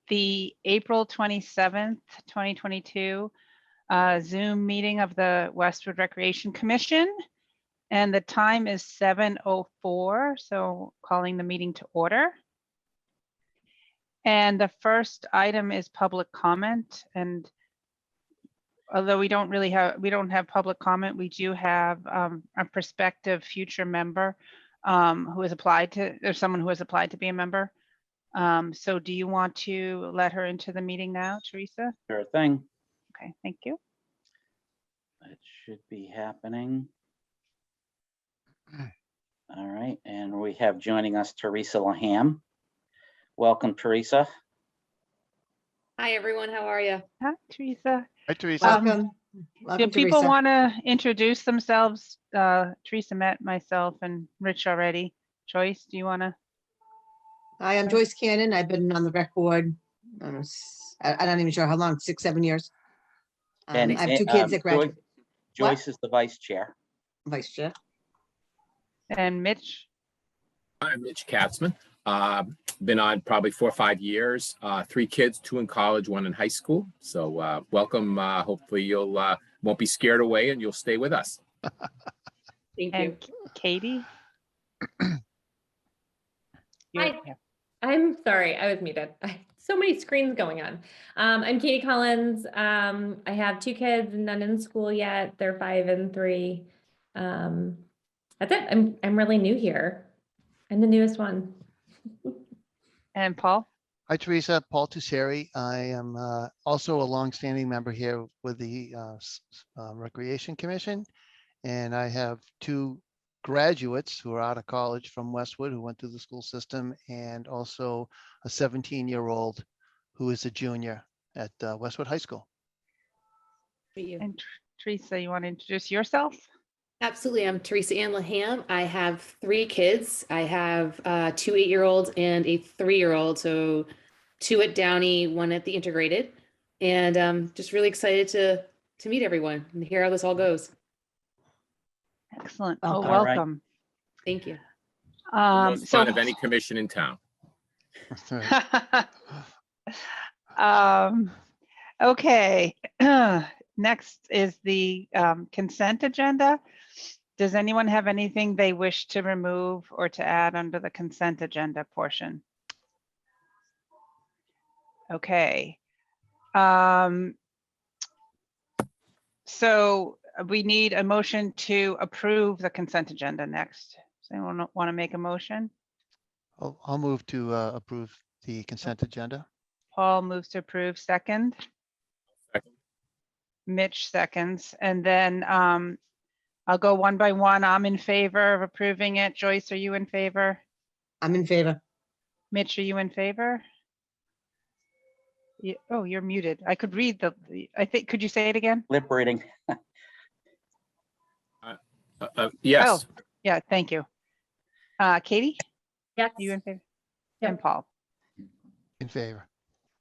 the April 27th, 2022 Zoom meeting of the Westwood Recreation Commission. And the time is 7:04, so calling the meeting to order. And the first item is public comment. And although we don't have public comment, we do have a prospective future member who has applied to, there's someone who has applied to be a member. So do you want to let her into the meeting now, Teresa? Sure thing. Okay, thank you. It should be happening. All right, and we have joining us Teresa Laham. Welcome, Teresa. Hi, everyone. How are you? Hi, Teresa. Hi, Teresa. Welcome. Do people want to introduce themselves? Teresa met myself and Rich already. Joyce, do you want to? Hi, I'm Joyce Cannon. I've been on the rec board. I'm not even sure how long, 6, 7 years. I have 2 kids that graduated. Joyce is the vice chair. Vice chair. And Mitch? I'm Mitch Katzman. Been on probably 4 or 5 years, 3 kids, 2 in college, 1 in high school. So welcome. Hopefully you'll won't be scared away and you'll stay with us. Thank And you. Katie? Hi. I'm sorry, I was muted. So many screens going on. I'm Katie Collins. I have 2 kids, none in school yet. They're 5 and 3. That's it. I'm really new here. I'm the newest one. And Paul? Hi, Teresa. Paul Tusseri. I am also a longstanding member here with the Recreation Commission. And I have 2 graduates who are out of college from Westwood who went through the school system, and also a 17-year-old who is a junior at Westwood High School. And Teresa, you want to introduce yourself? Absolutely. I'm Teresa Ann Laham. I have 3 kids. I have 2 8-year-olds and a 3-year-old. So 2 at Downey, 1 at the Integrated. And just really excited to meet everyone and hear how this all goes. Excellent. Oh, Oh, all right. welcome. Thank you. The most fun of any commission in town. Okay. Next is the consent agenda. Does anyone have anything they wish to remove or to add under the consent agenda portion? Okay. So we need a motion to approve the consent agenda next. Does anyone want to make a motion? I'll move to approve the consent agenda. Paul moves to approve, second. Second. Mitch seconds, and then I'll go one by one. I'm in favor of approving it. Joyce, are you in favor? I'm in favor. Mitch, are you in favor? Oh, you're muted. I could read I think, could you say it again? Lip reading. Yes. Oh, yeah, thank you. Katie, Yes. you in favor? Yep. And Paul. In favor.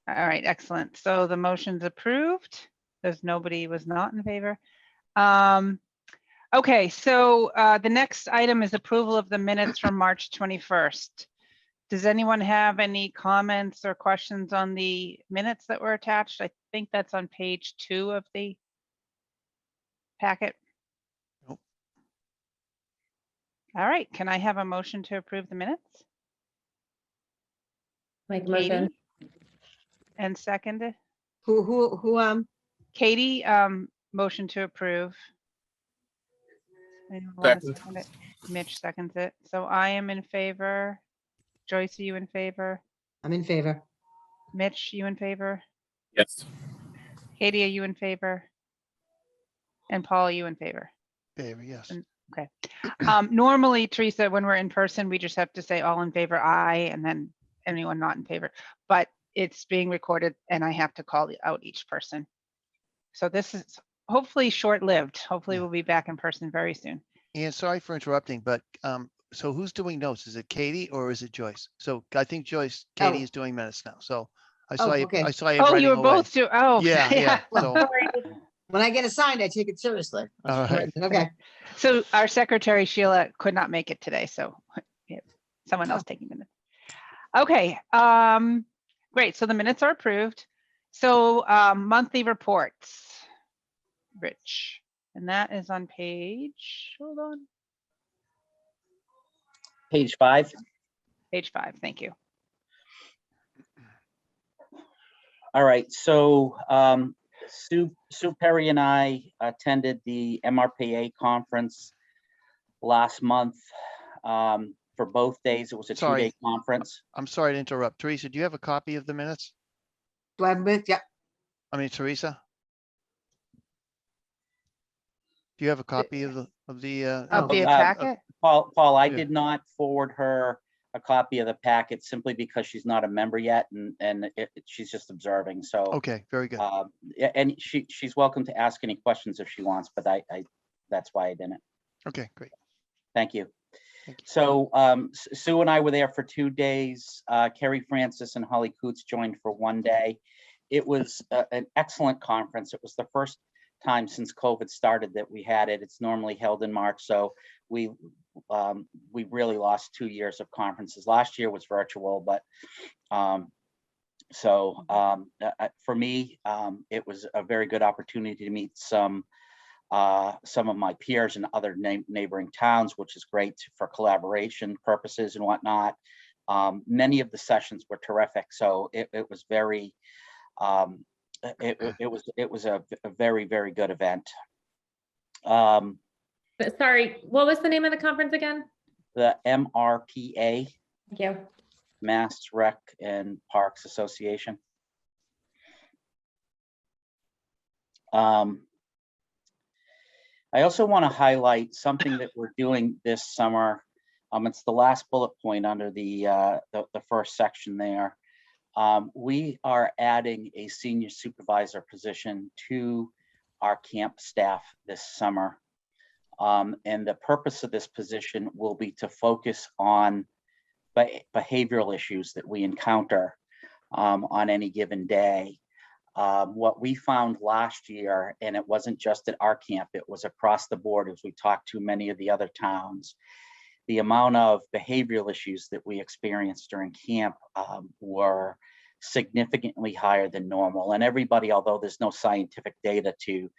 All right, excellent. So the motion's approved. There's nobody was not in favor. Okay, so the next item is approval of the minutes from March 21st. Does anyone have any comments or questions on the minutes that were attached? I think that's on page 2 of the packet. Nope. All right, can I have a motion to approve the minutes? Make a motion. Katie? And second, Who, Katie, motion to approve. Anyone want to Second. second it? Mitch seconds it. So I am in favor. Joyce, are you in favor? I'm in favor. Mitch, you in favor? Yes. Katie, are you in favor? And Paul, are you in favor? Favor, yes. Okay. Normally, Teresa, when we're in person, we just have to say all in favor, aye, and then anyone not in favor. But it's being recorded and I have to call out each person. So this is hopefully short-lived. Hopefully Yeah. we'll be back in person very soon. And sorry for interrupting, but so who's doing notes? Is it Katie or is it Joyce? So I think Katie Oh. is doing minutes now. So I Oh, saw you, okay. I saw you Oh, writing you were away. both do, oh. Yeah, yeah. So, When I get assigned, I take it seriously. all right. Okay. So our secretary Sheila could not make it today, so we have someone else taking minutes. Okay, Great, so the minutes are approved. So monthly reports, Rich, and that is on page, hold on, Page 5. page 5, thank you. All right, so Sue Perry and I attended the MRPA conference last month for both days. It was a Sorry. 2-day conference. I'm sorry to interrupt. Teresa, do you have a copy of the minutes? Do I have with, yeah, I mean, Teresa? Do you have a copy of the, Of Oh, the uh, packet? Paul, I Yeah. did not forward her a copy of the packet simply because she's not a member yet and she's just observing. So, okay, very good. yeah, and she's welcome to ask any questions if she wants, but I that's why I didn't. Okay, great. Thank you. Thank you. So Sue and I were there for 2 days. Kerry Francis and Holly Coots joined for 1 day. It was an excellent conference. It was the first time since COVID started that we had it. It's normally held in March, so we really lost 2 years of conferences. Last year was virtual, but for me, it was a very good opportunity to meet some of my peers in other neighboring towns, which is great for collaboration purposes and whatnot. Many of the sessions were terrific, so it was very it was a very, very good event. Sorry, what was the name of the conference again? The MRPA, Thank you. Mass Rec and Parks Association. I also want to highlight something that we're doing this summer. It's the last bullet point under the first section there. We are adding a senior supervisor position to our camp staff this summer. And the purpose of this position will be to focus on behavioral issues that we encounter on any given day. What we found last year, and it wasn't just at our camp, it was across the board as we talked to many of the other towns, the amount of behavioral issues that we experienced during camp were significantly higher than normal. And everybody, although there's no scientific data to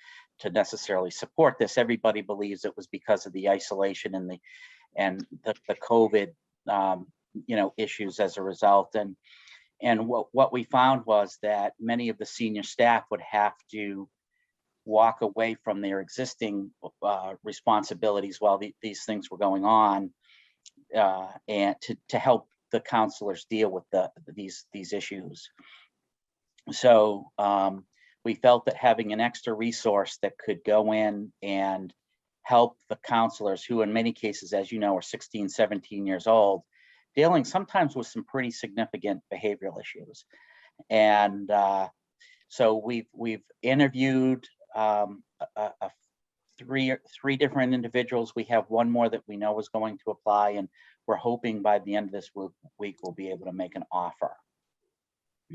necessarily support this, everybody believes it was because of the isolation and the COVID issues as a result. And what we found was that many of the senior staff would have to walk away from their existing responsibilities while these things were going on, and to help the counselors deal with these issues. So we felt that having an extra resource that could go in and help the counselors, who in many cases, as you know, are 16, 17 years old, dealing sometimes with some pretty significant behavioral issues. And so we've interviewed three different individuals. We have one more that we know is going to apply, and we're hoping by the end of this week we'll be able to make an offer.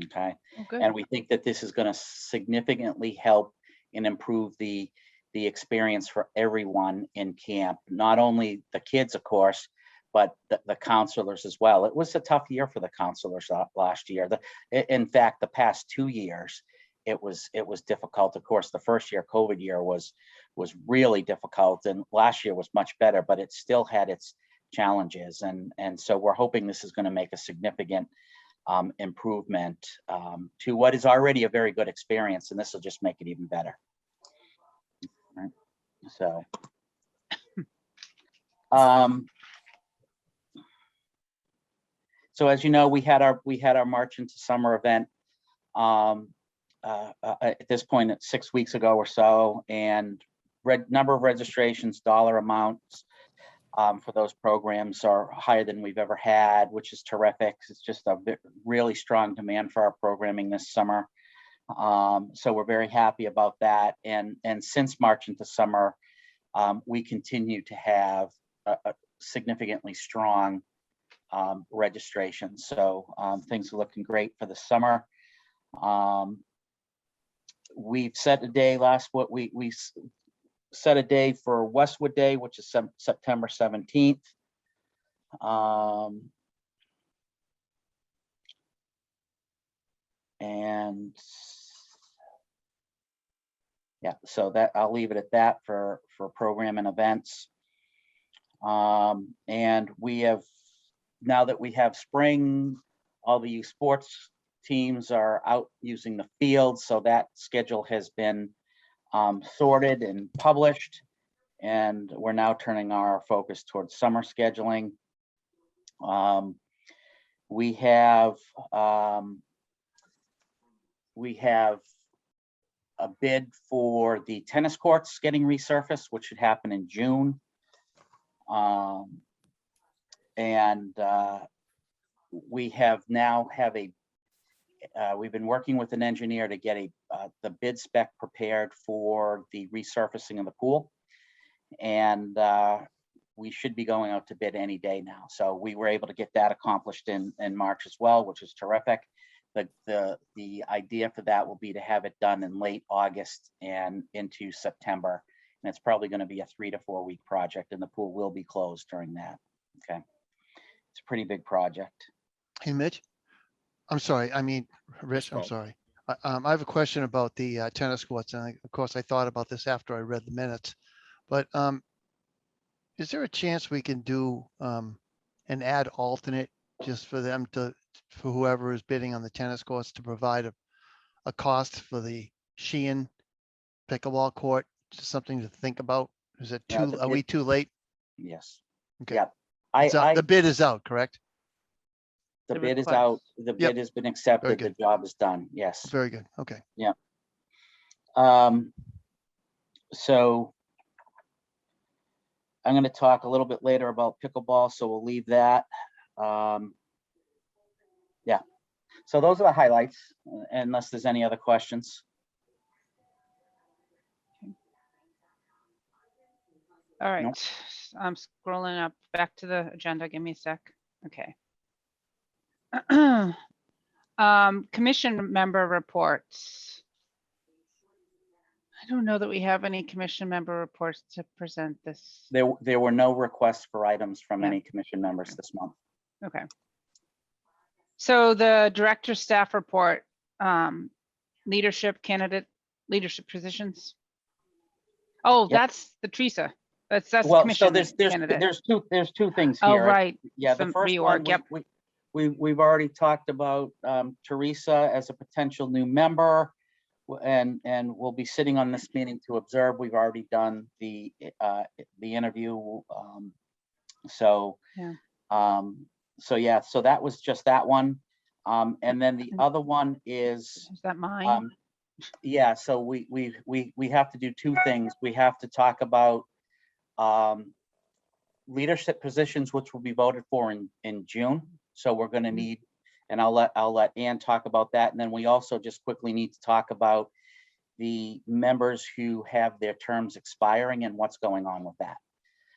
Okay. Oh, good. And we think that this is going to significantly help and improve the experience for everyone in camp, not only the kids, of course, but the counselors as well. It was a tough year for the counselors last year. In fact, the past 2 years, it was difficult. Of course, the first year, COVID year, was really difficult, and last year was much better, but it still had its challenges. And so we're hoping this is going to make a significant improvement to what is already a very good experience, and this will just make it even better. Right. So. So as you know, we had our March into Summer event at this point at 6 weeks ago or so, and number of registrations, dollar amounts for those programs are higher than we've ever had, which is terrific. It's just a really strong demand for our programming this summer. So we're very happy about that. And since March into Summer, we continue to have a significantly strong registration. So things are looking great for the summer. We've set a day we set a day for Westwood Day, which is September 17th. And yeah, so that I'll leave it at that for program and events. And we have, now that we have spring, all the youth sports teams are out using the field, so that schedule has been sorted and published, and we're now turning our focus towards summer scheduling. We have a bid for the tennis courts getting resurfaced, which should happen in June. We have now we've been working with an engineer to get the bid spec prepared for the resurfacing of the pool. And we should be going out to bid any day now. So we were able to get that accomplished in March as well, which is terrific. The idea for that will be to have it done in late August and into September. And it's probably going to be a 3 to 4 week project, and the pool will be closed during that. Okay. It's a pretty big project. Hey, Mitch, I'm sorry. I mean, Rich, I'm Paul. sorry. I have a question about the tennis courts. And of course, I thought about this after I read the minutes. But is there a chance we can do an ad alternate just for them to, for whoever is bidding on the tennis courts to provide a cost for the Sheehan pickleball court? Just something to think about. Is it Yeah, are we too late? Yes. Okay. Yeah. The bid is out, correct? The The bid is request. out. The bid has been accepted. The good. job is done. Yes. Very good. Okay. So I'm going to talk a little bit later about pickleball, so we'll leave that. Yeah. So those are the highlights, unless there's any other questions. All right, Nope. I'm scrolling up back to the agenda. Give me a sec. Okay. Commission member reports. I don't know that we have any commission member reports to present this. There were no requests for items from Yeah. any commission members this month. Okay. So the director staff report, leadership positions. Oh, Yep. that's the Teresa. That's Well, commission so candidate. there's two things Oh, here. right. Yeah, the Some first one, reorg, yep. we've already talked about Teresa as a potential new member, and we'll be sitting on this meeting to observe. We've already done the interview. So that was just that one. And then the other one is that mine? yeah, so we have to do two things. We have to talk about leadership positions, which will be voted for in June. So we're going to need, and I'll let Ann talk about that. And then we also just quickly need to talk about the members who have their terms expiring and what's going on with that.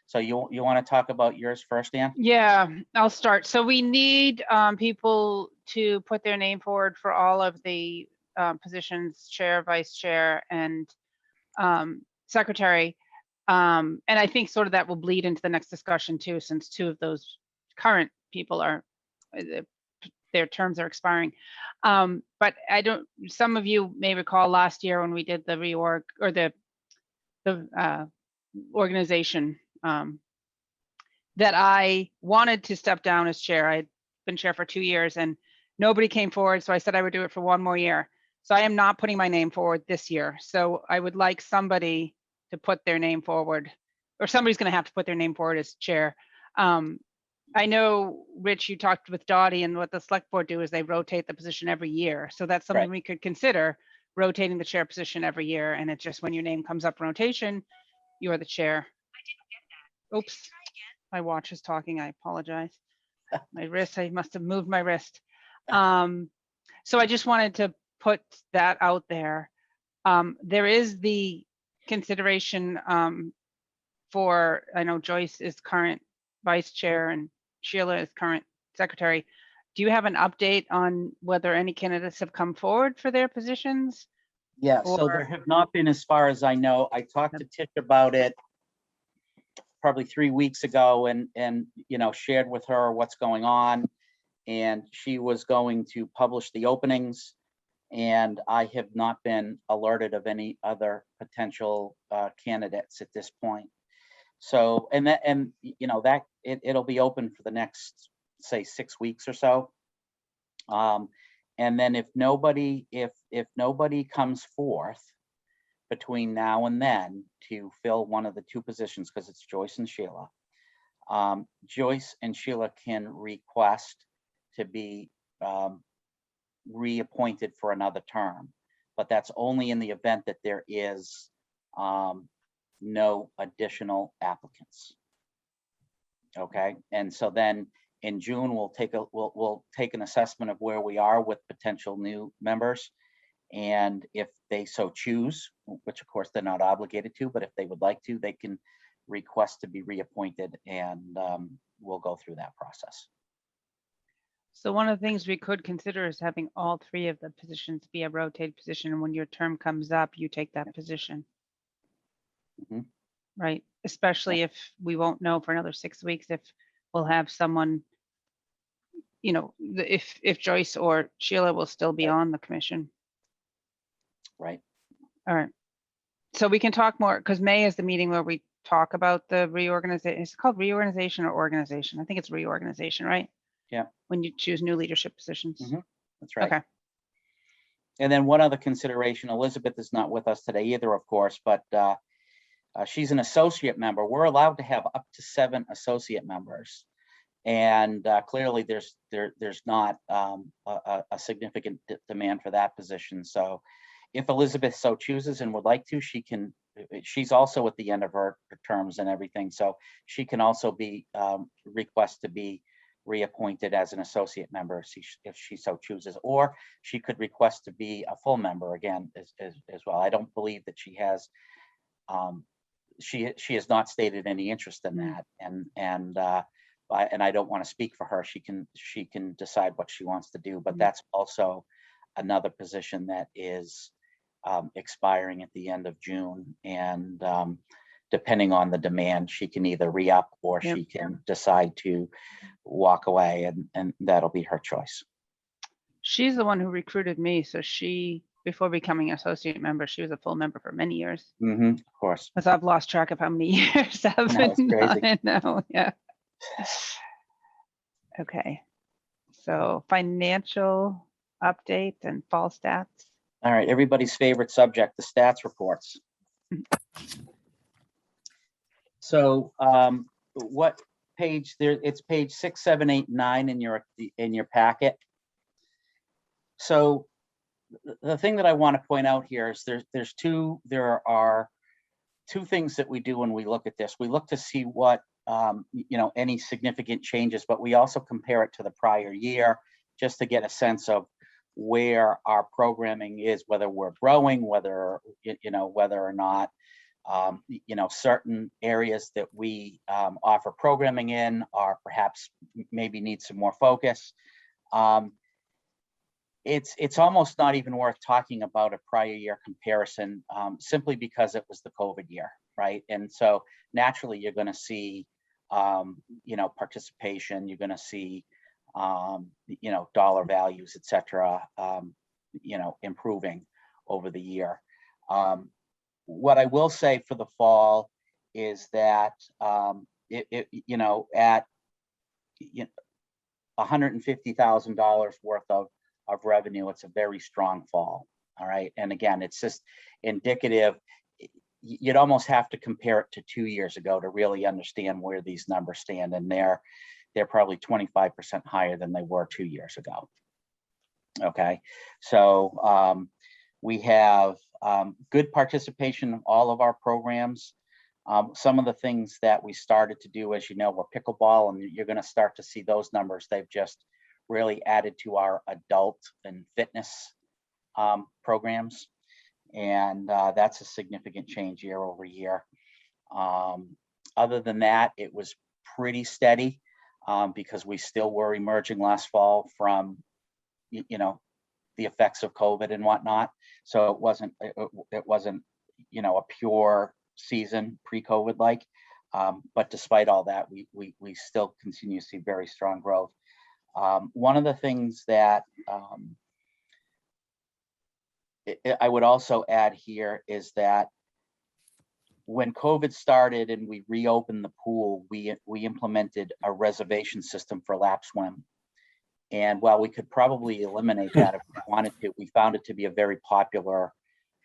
So you want to talk about yours first, Ann? Yeah, I'll start. So we need people to put their name forward for all of the positions, chair, vice chair, and secretary. And I think sort of that will bleed into the next discussion too, since two of those current people are, their terms are expiring. But some of you may recall last year when we did the reorg or the organization, that I wanted to step down as chair. I'd been chair for 2 years and nobody came forward. So I said I would do it for 1 more year. So I am not putting my name forward this year. So I would like somebody to put their name forward, or somebody's going to have to put their name forward as chair. I know, Rich, you talked with Dottie, and what the select board do is they rotate the position every year. So that's something we could consider, rotating the chair position every year. And it's just when your name comes up in rotation, you're the chair. Oops, my watch is talking. I apologize. My wrist, I must have moved my wrist. So I just wanted to put that out there. There is the consideration for, I know Joyce is current vice chair and Sheila is current secretary. Do you have an update on whether any candidates have come forward for their positions? Yeah, so there have not been, as far as I know. I talked to Tish about it probably 3 weeks ago and shared with her what's going on. And she was going to publish the openings And I have not been alerted of any other potential candidates at this point. So, and you know, that it'll be open for the next, say, 6 weeks or so. And then if nobody comes forth between now and then to fill one of the two positions, because it's Joyce and Sheila, Joyce and Sheila can request to be reappointed for another term, but that's only in the event that there is no additional applicants. Okay, and so then in June we'll take an assessment of where we are with potential new members, and if they so choose, which of course they're not obligated to, but if they would like to, they can request to be reappointed, and we'll go through that process. So one of the things we could consider is having all three of the positions be a rotated position, and when your term comes up, you take that position. Mhm. Right, especially if we won't know for another 6 weeks if we'll have someone, you know, if Joyce or Sheila will still be on the commission. Right. All right. So we can talk more, because May is the meeting where we talk about the reorganization. It's called reorganization or organization. I think it's reorganization, right? Yeah. When you choose new leadership positions. Mhm. That's right. Okay. And then one other consideration, Elizabeth is not with us today either, of course, but she's an associate member. We're allowed to have up to 7 associate members. And clearly there's not a significant demand for that position. So if Elizabeth so chooses and would like to, she can, she's also at the end of her terms and everything. So she can also be request to be reappointed as an associate member if she so chooses, or she could request to be a full member again as well. I don't believe that she has, she has not stated any interest in that, and I don't want to speak for her. She can decide what she wants to do, but that's also another position that is expiring at the end of June, and depending on the demand, she can either re-up or she can decide to walk away, and that'll be her choice. She's the one who recruited me, so she, before becoming an associate member, she was a full member for many years. Of course. Because I've lost track of how many years I've No, it's been crazy. on it now. Yeah. Okay. So financial update and fall stats. All right, everybody's favorite subject, the stats reports. So what page there? It's page 6, 7, 8, 9 in your packet. So the thing that I want to point out here is there are two things that we do when we look at this. We look to see what any significant changes, but we also compare it to the prior year just to get a sense of where our programming is, whether we're growing, whether or not certain areas that we offer programming in are perhaps maybe need some more focus. It's almost not even worth talking about a prior year comparison, simply because it was the COVID year, right? And so naturally you're going to see participation, you're going to see dollar values, etc., improving over the year. What I will say for the fall is that at $150,000 worth of revenue, it's a very strong fall. All right, and again, it's just indicative. You'd almost have to compare it to 2 years ago to really understand where these numbers stand, and they're probably 25% higher than they were 2 years ago. Okay, so we have good participation in all of our programs. Some of the things that we started to do, as you know, were pickleball, and you're going to start to see those numbers. They've just really added to our adult and fitness programs, and that's a significant change year over year. Other than that, it was pretty steady, because we still were emerging last fall from the effects of COVID and whatnot. So it wasn't a pure season pre-COVID like, but despite all that, we still continue to see very strong growth. One of the things that I would also add here is that when COVID started and we reopened the pool, we implemented a reservation system for lap swim. And while we could probably eliminate that if we wanted to, we found it to be a very popular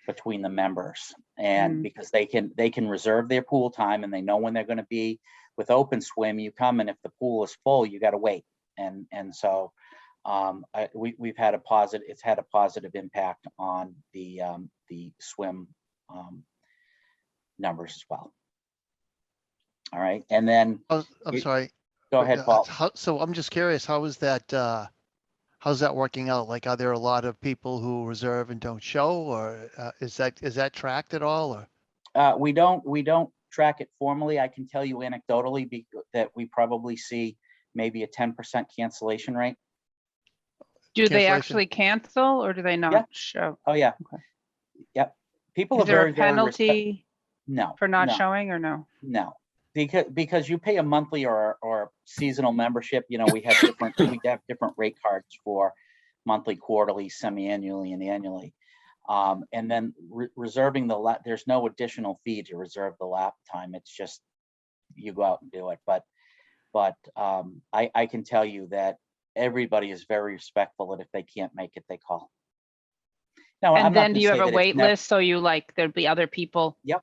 between the members. And because they can reserve their pool time and they know when they're going to be. With open swim, you come and if the pool is full, you got to wait. And so we've had it's had a positive impact on the swim numbers as well. All right, and then Oh, I'm sorry. go ahead, Paul. So I'm just curious, how's that working out? Like, are there a lot of people who reserve and don't show, or is that tracked at all? Or We don't track it formally. I can tell you anecdotally that we probably see maybe a 10% cancellation rate. Do they Cancellation. actually cancel or do they not Yeah. show? Oh yeah. Okay. Yep. People Is are there very, a penalty no, for not no, showing or no? no. Because you pay a monthly or seasonal membership, you know, we have different rate cards for monthly, quarterly, semi-annually, and annually. And then reserving the lap, there's no additional fee to reserve the lap time. It's just you go out and do it. But I can tell you that everybody is very respectful, and if they can't make it, they call. Now, I'm And not then gonna do you say have a that it's wait never- list? So you like, there'd be other people Yep.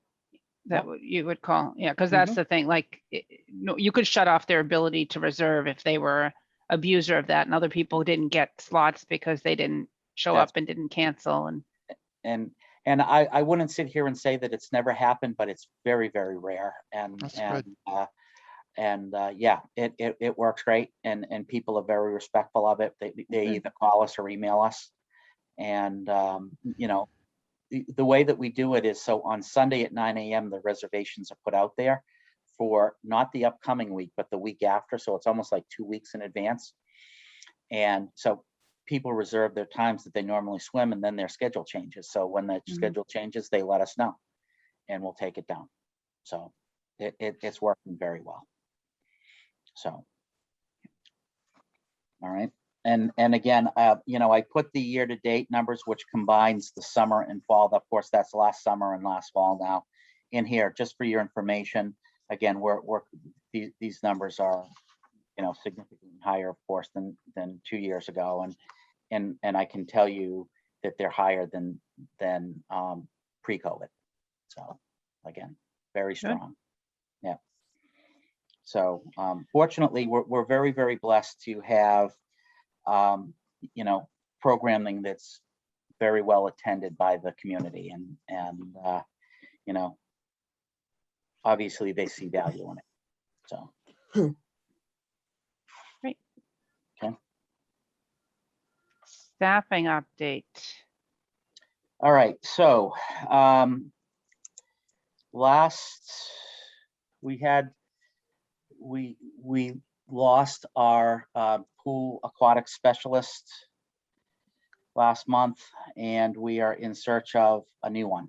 that Yep. you would call? Yeah, because that's the thing, like, no, you could shut off their ability to reserve if they were abuser of that and other people didn't get slots because they didn't show That's- up and didn't cancel. And I wouldn't sit here and say that it's never happened, but it's very, very rare. That's good. Yeah, it works great, and people are very respectful of it. They either call us or email us. And you know, the way that we do it is, so on Sunday at 9 a.m. the reservations are put out there for not the upcoming week, but the week after. So it's almost like 2 weeks in advance. And so people reserve their times that they normally swim, and then their schedule changes. So when the schedule changes, they let us know and we'll take it down. So it's working very well. So, all right. And again, you know, I put the year-to-date numbers, which combines the summer and fall. Of course, that's last summer and last fall now in here, just for your information. Again, these numbers are, you know, significantly higher, of course, than 2 years ago. And I can tell you that they're higher than pre-COVID. So again, very strong. Yeah. So fortunately, we're very, very blessed to have, you know, programming that's very well attended by the community, and you know, obviously they see value in it. So. Great. Okay. Staffing update. All right. So we lost our pool aquatics specialist last month, and we are in search of a new one.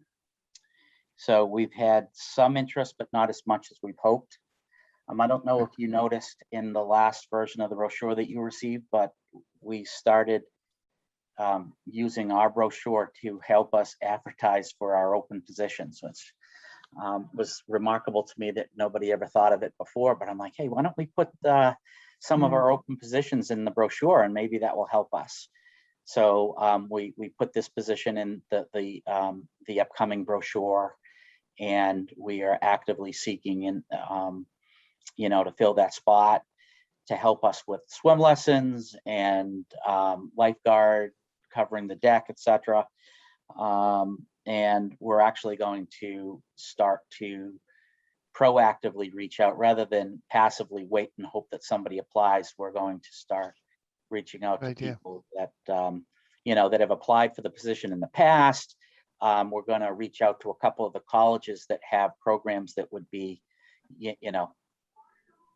So we've had some interest, but not as much as we've hoped. I don't know if you noticed in the last version of the brochure that you received, but we started using our brochure to help us advertise for our open positions, which was remarkable to me that nobody ever thought of it before. But I'm like, hey, why don't we put some of our open positions in the brochure, and maybe that will help us. So we put this position in the upcoming brochure, and we are actively seeking in you know, to fill that spot, to help us with swim lessons and lifeguard, covering the deck, etc. And we're actually going to start to proactively reach out rather than passively wait and hope that somebody applies. We're going to start reaching out to people that you know, that have applied for the position in the past. We're going to reach out to a couple of the colleges that have programs that would be, you know,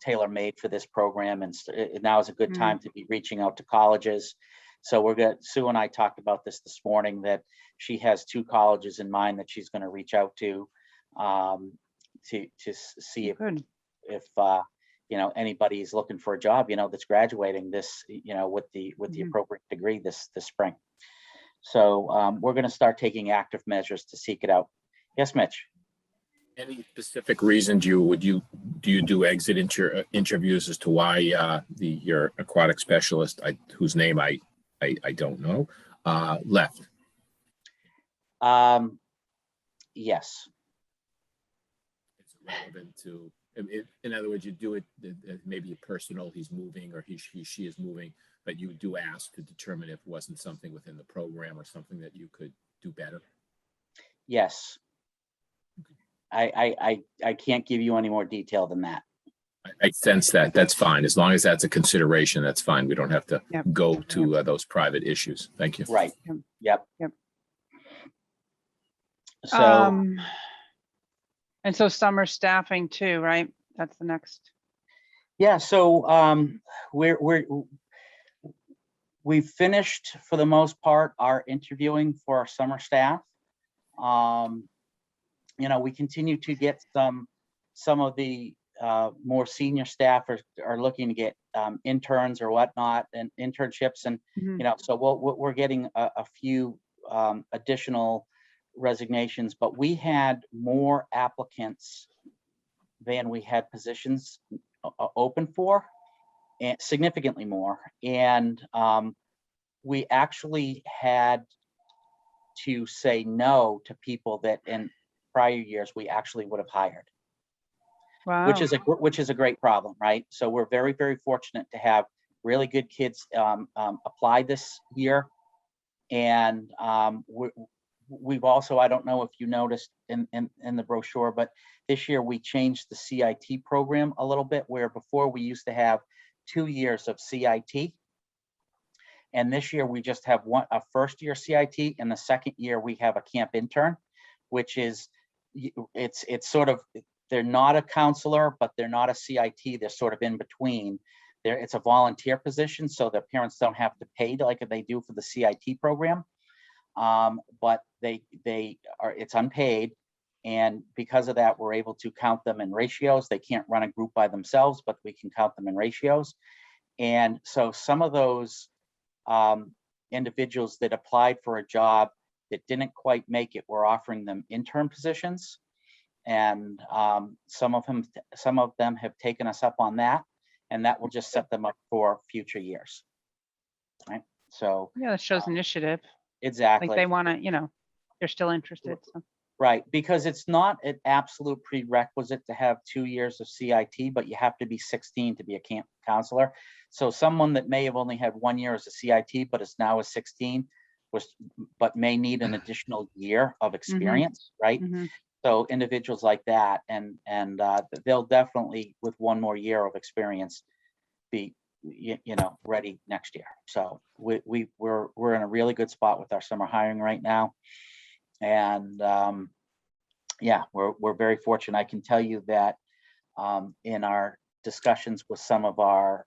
tailor-made for this program, and now is a good time to be reaching out to colleges. So Sue and I talked about this morning, that she has 2 colleges in mind that she's going to reach out to see if you know, anybody is looking for a job, you know, that's graduating this, you know, with the appropriate degree this spring. So we're going to start taking active measures to seek it out. Yes, Mitch? Any specific reason do you do exit interviews as to why your aquatic specialist, whose name I don't know, left? Yes. It's relevant to, in other words, you do it maybe personal, he's moving or she is moving, but you do ask to determine if it wasn't something within the program or something that you could do better. Yes. I can't give you any more detail than that. I sense that. That's fine. As long as that's a consideration, that's fine. We don't have to Yep. go to those private issues. Thank you. Right. Yep. Yep. So And so summer staffing too, right? That's the next. yeah, so we've finished for the most part our interviewing for our summer staff. You know, we continue to get some of the more senior staff are looking to get interns or whatnot and internships, and Mhm. you know, so we're getting a few additional resignations, but we had more applicants than we had positions open for, and significantly more. And we actually had to say no to people that in prior years we actually would have hired, Wow. which is a great problem, right? So we're very, very fortunate to have really good kids apply this year. And we've also, I don't know if you noticed in the brochure, but this year we changed the CIT program a little bit, where before we used to have 2 years of CIT. And this year we just have a first year CIT, and the second year we have a camp intern, which is, it's sort of, they're not a counselor, but they're not a CIT. They're sort of in between. It's a volunteer position, so their parents don't have to pay like they do for the CIT program. But it's unpaid. And because of that, we're able to count them in ratios. They can't run a group by themselves, but we can count them in ratios. And so some of those individuals that applied for a job that didn't quite make it, we're offering them intern positions. And some of them have taken us up on that, and that will just set them up for future years. Right. So Yeah, that shows initiative. exactly. Like they want to, you know, they're still interested. So. Right, because it's not an absolute prerequisite to have 2 years of CIT, but you have to be 16 to be a camp counselor. So someone that may have only had 1 year as a CIT, but is now a 16, but may need an additional year of experience, right? Mhm. So individuals like that, and they'll definitely, with 1 more year of experience, be ready next year. So we're in a really good spot with our summer hiring right now. And yeah, we're very fortunate. I can tell you that in our discussions with some of our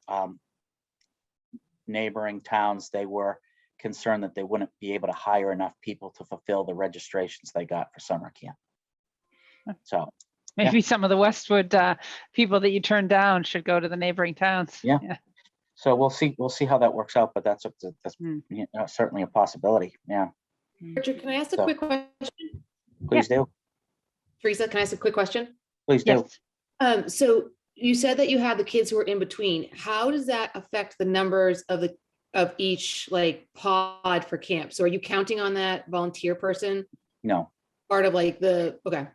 neighboring towns, they were concerned that they wouldn't be able to hire enough people to fulfill the registrations they got for summer camp. So Maybe some of the Westwood people that you turned down should go to the neighboring towns. Yeah. So we'll see how that works out, but that's certainly a possibility. Yeah. Richard, can I ask a quick question? Please do. Teresa, can I ask a quick question? Please do. Yes. So you said that you had the kids who are in between. How does that affect the numbers of each like pod for camp? So are you counting on that volunteer person? No. Part of like okay.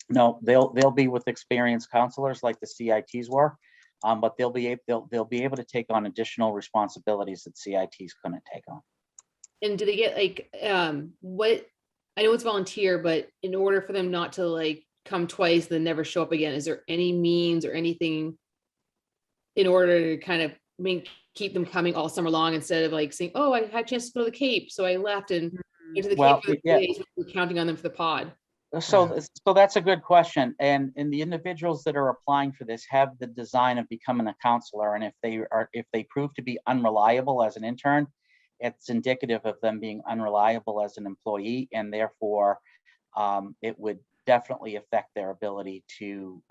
No, they'll be with experienced counselors like the CITs were, but they'll be able to take on additional responsibilities that CITs couldn't take on. And do they get like what? I know it's volunteer, but in order for them not to like come twice then never show up again, is there any means or anything in order to kind of keep them coming all summer long instead of like saying, oh, I had a chance to go to the Cape, so I left and into the Cape for the 3 days, we're counting on them for the pod? So that's a good question. And the individuals that are applying for this have the design of becoming a counselor. And if they prove to be unreliable as an intern, it's indicative of them being unreliable as an employee, and therefore it would definitely affect their ability to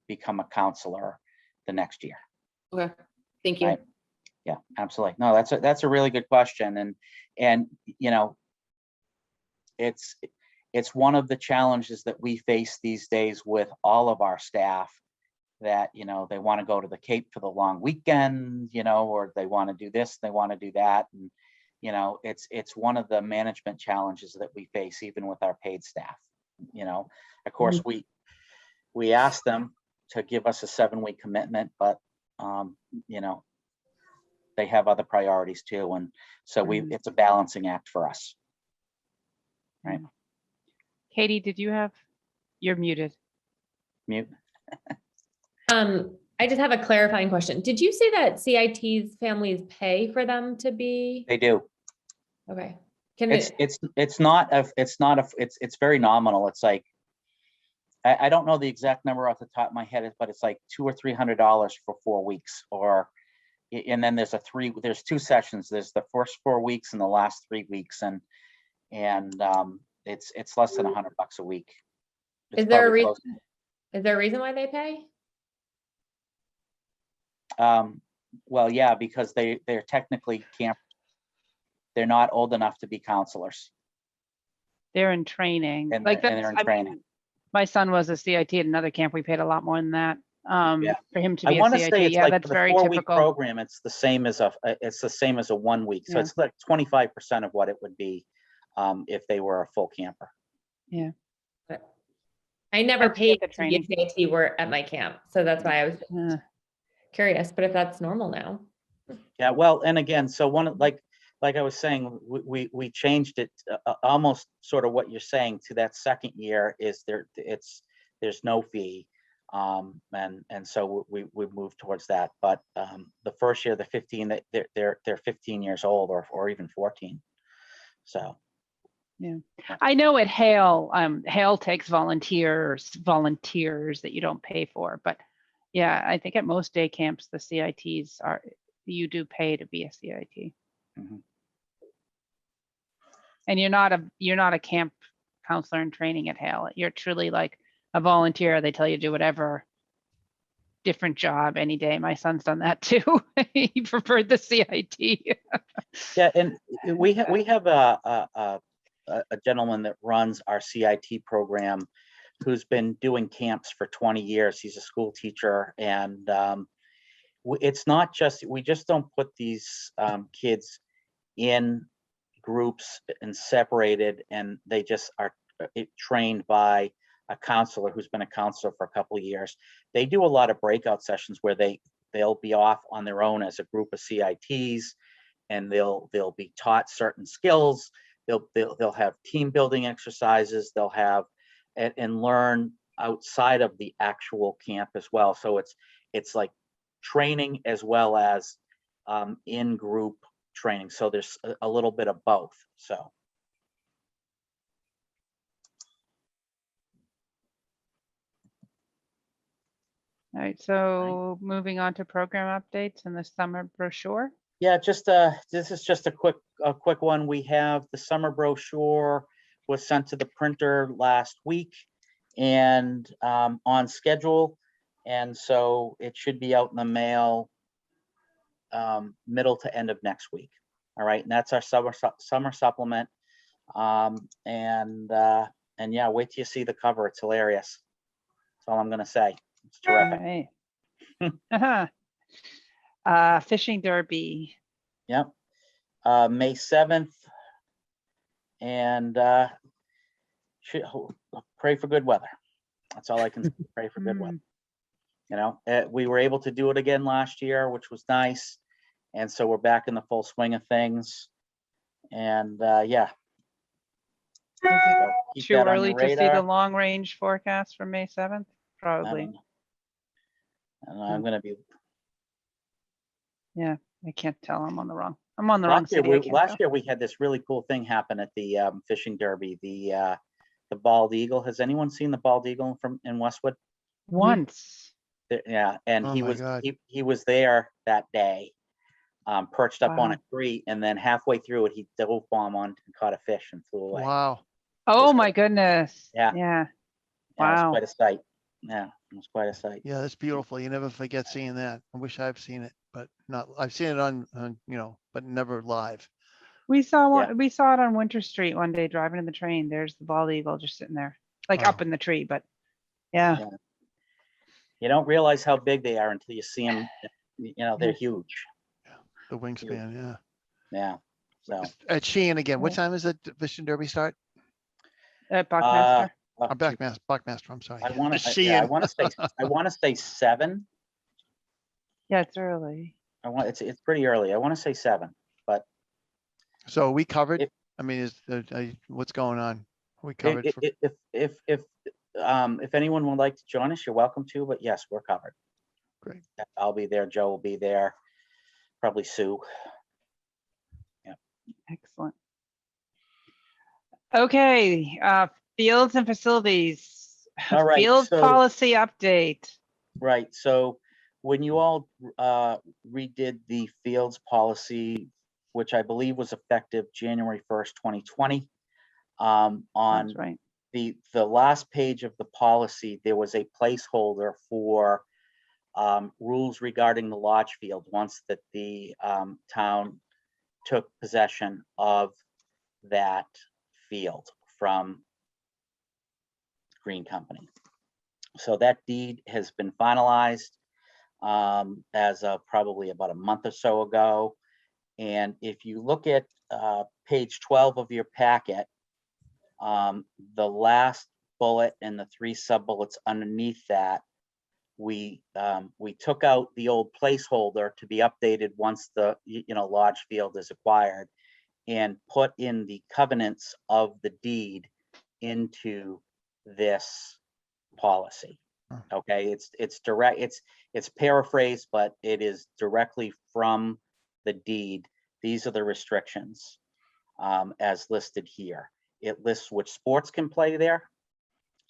become a counselor the next year. Okay, thank you. Right. Yeah, absolutely. No, that's a really good question. And, you know, it's one of the challenges that we face these days with all of our staff, that, you know, they want to go to the Cape for the long weekend, you know, or they want to do this, they want to do that. And, you know, it's one of the management challenges that we face even with our paid staff. You know, of course, we ask them to give us a 7-week commitment, but, you know, they have other priorities too. And so it's a balancing act for us. Right. Katie, you're muted. Mute. I just have a clarifying question. Did you say that CIT's families pay for them to be? They do. Okay. It's very nominal. It's like, I don't know the exact number off the top of my head, but it's like $200 or $300 for 4 weeks, and then there's 2 sessions. There's the first 4 weeks and the last 3 weeks. And it's less than $100 a week. Is there a reason why they pay? Well, yeah, because they're technically they're not old enough to be counselors. They're in training. And like they're in training. My son was a CIT at another camp. We paid a lot more than that for him to I be want a to CIT. say it's Yeah, like that's for the very 4-week typical. program, it's the same as a 1 week. So Yeah. it's like 25% of what it would be if they were a full camper. Yeah. I never That's good, paid the to be a CIT were at my camp. So that's why I was curious, but if that's normal now. Yeah, well, and again, so like I was saying, we changed it almost sort of what you're saying to that second year is there's no fee. And so we moved towards that. But the first year, the 15, they're 15 years old or even 14. So. Yeah, I know at Hale, Hale takes volunteers that you don't pay for, but yeah, I think at most day camps, the CITs you do pay to be a CIT. Mhm. And you're not a camp counselor in training at Hale. You're truly like a volunteer. They tell you to do whatever different job any day. My son's done that too. He preferred the CIT. Yeah, and we have a gentleman that runs our CIT program who's been doing camps for 20 years. He's a school teacher, and it's not just, we just don't put these kids in groups and separated, and they just are trained by a counselor who's been a counselor for a couple of years. They do a lot of breakout sessions where they'll be off on their own as a group of CITs, and they'll be taught certain skills. They'll have team building exercises. They'll have and learn outside of the actual camp as well. So it's like training as well as in group training. So there's a little bit of both. So. All right, so moving on to program updates and the summer brochure. Yeah, this is just a quick one. We have the summer brochure was sent to the printer last week and on schedule, and so it should be out in the mail middle to end of next week. All right, and that's our summer supplement. And yeah, wait till you see the cover. It's hilarious. That's all I'm gonna say. It's terrific. All right. Fishing derby. Yep. May 7th. And pray for good weather. That's all I can say. Pray for good weather. You know, we were able to do it again last year, which was nice. And so we're back in the full swing of things. And yeah. Is it Keep too that on early your to see the radar. long range forecast for May 7th? Probably. And I'm going to be. Yeah, I can't tell. I'm on the wrong Last city. year we had this really cool thing happen at the fishing derby. The bald eagle. Has anyone seen the bald eagle in Westwood? Once. Yeah, and Oh he my was God. he was there that day, perched up on Wow. a tree, and then halfway through it, he dove bomb on and caught a fish and flew away. Wow. Oh my goodness. Yeah. Yeah. Yeah, it was Wow. quite a sight. Yeah. It was quite a sight. Yeah, that's beautiful. You never forget seeing that. I wish I've seen it, but not, I've seen it on, but never live. We saw Yeah. one, we saw it on Winter Street one day driving in the train. There's the bald eagle just sitting there, like up Wow. in the tree, but yeah. Yeah. You don't realize how big they are until you see them. They're huge. The wingspan, yeah. Yeah. So At Sheehan again, what Right. time is the Fish and Derby start? Buckmaster. up to- Buckmaster, I'm sorry. I want to. Sheehan. I want to say. I want to say 7. Yeah, it's early. It's pretty early. I want to say 7. So are we covered? If- I mean, what's going on? Are we i- covered? i- for- if anyone would like to join us, you're welcome to. But yes, we're covered. Great. I'll be there. Joe will be there. Probably Sue. Excellent. Okay, fields and facilities. All right, Field so- policy update. Right, so when you all redid the fields policy, which I believe was effective January 1st, 2020, on That's right. the last page of the policy, there was a placeholder for rules regarding the lodge field once that the town took possession of that field from Green Company. So that deed has been finalized as of probably about a month or so ago. And if you look at page 12 of your packet, the last bullet and the 3 sub-bullets underneath that, we took out the old placeholder to be updated once the lodge field is acquired, and put in the covenants of the deed into this policy. Okay, it's direct, it's paraphrased, but it is directly from the deed. These are the restrictions as listed here. It lists which sports can play there.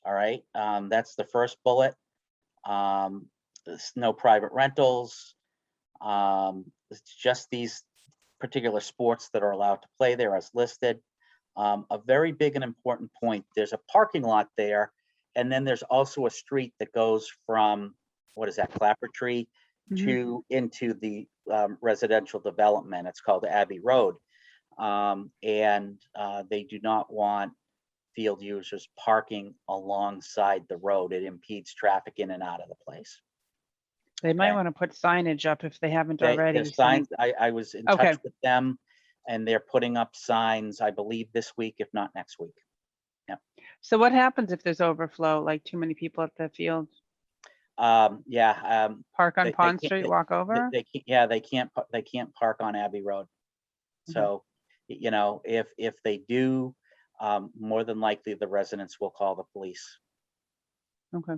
All right, that's the first bullet. There's no private rentals. It's just these particular sports that are allowed to play there as listed. A very big and important point, there's a parking lot there, and then there's also a street that goes from, what is that, Clapper Tree to into the residential development. It's called Abbey Road. And they do not want field users parking alongside the road. It impedes traffic in and out of the place. They might Okay. want to put signage up if they haven't Their already. signs, I was in Okay. touch with them, and they're putting up signs, I believe this week, if not next week. So what happens if there's overflow, like too many people at the field? Yeah, Park on They Pond can't- Street, walk over? they can't park on Abbey Road. So, if they do, more than likely the residents will call the police. Okay.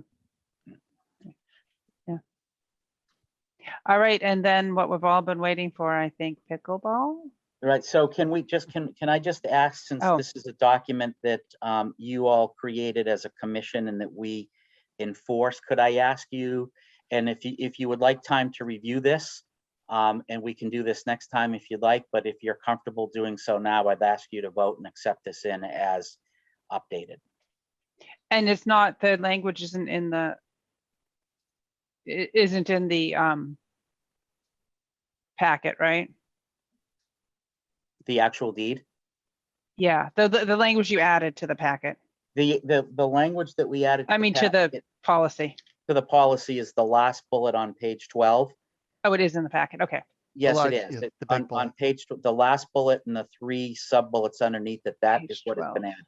Yeah. All right, and then what we've all been waiting for, I think, pickleball? Right, so can I just ask, since Oh. this is a document that you all created as a commission and that we enforce, could I ask you, and if you would like time to review this, and we can do this next time if you'd like, but if you're comfortable doing so now, I'd ask you to vote and accept this in as updated. And it's not, the language isn't in the, isn't in the packet, right? The actual deed, Yeah, the language you added to the packet. the language that we added. I mean, to the packet- policy. to the policy is the last bullet on page 12. Oh, it is in the packet. Okay. Yes, large- it is. yeah, It- the big on bullet. page, the last bullet and the 3 sub bullets underneath it, that is Page what has been 12. added.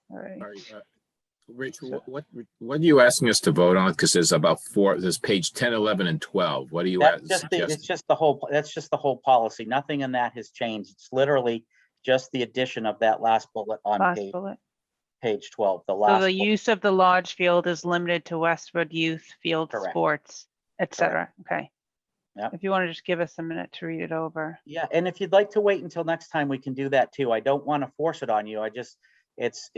All right. Sorry, Rachel, what are you asking us to vote on? Because there's about 4, there's page 10, 11, and 12. What are you That's just suggesting? it's just the whole, that's just the whole policy. Nothing in that has changed. It's literally just the addition of that last bullet on Last bullet. page 12, the So last. the bullet. use of the lodge field is limited to Westwood youth field Correct. sports, etc. Okay. Yep. If you want to just give us a minute to read it over. Yeah, and if you'd like to wait until next time, we can do that too. I don't want to force it on you. I just, it's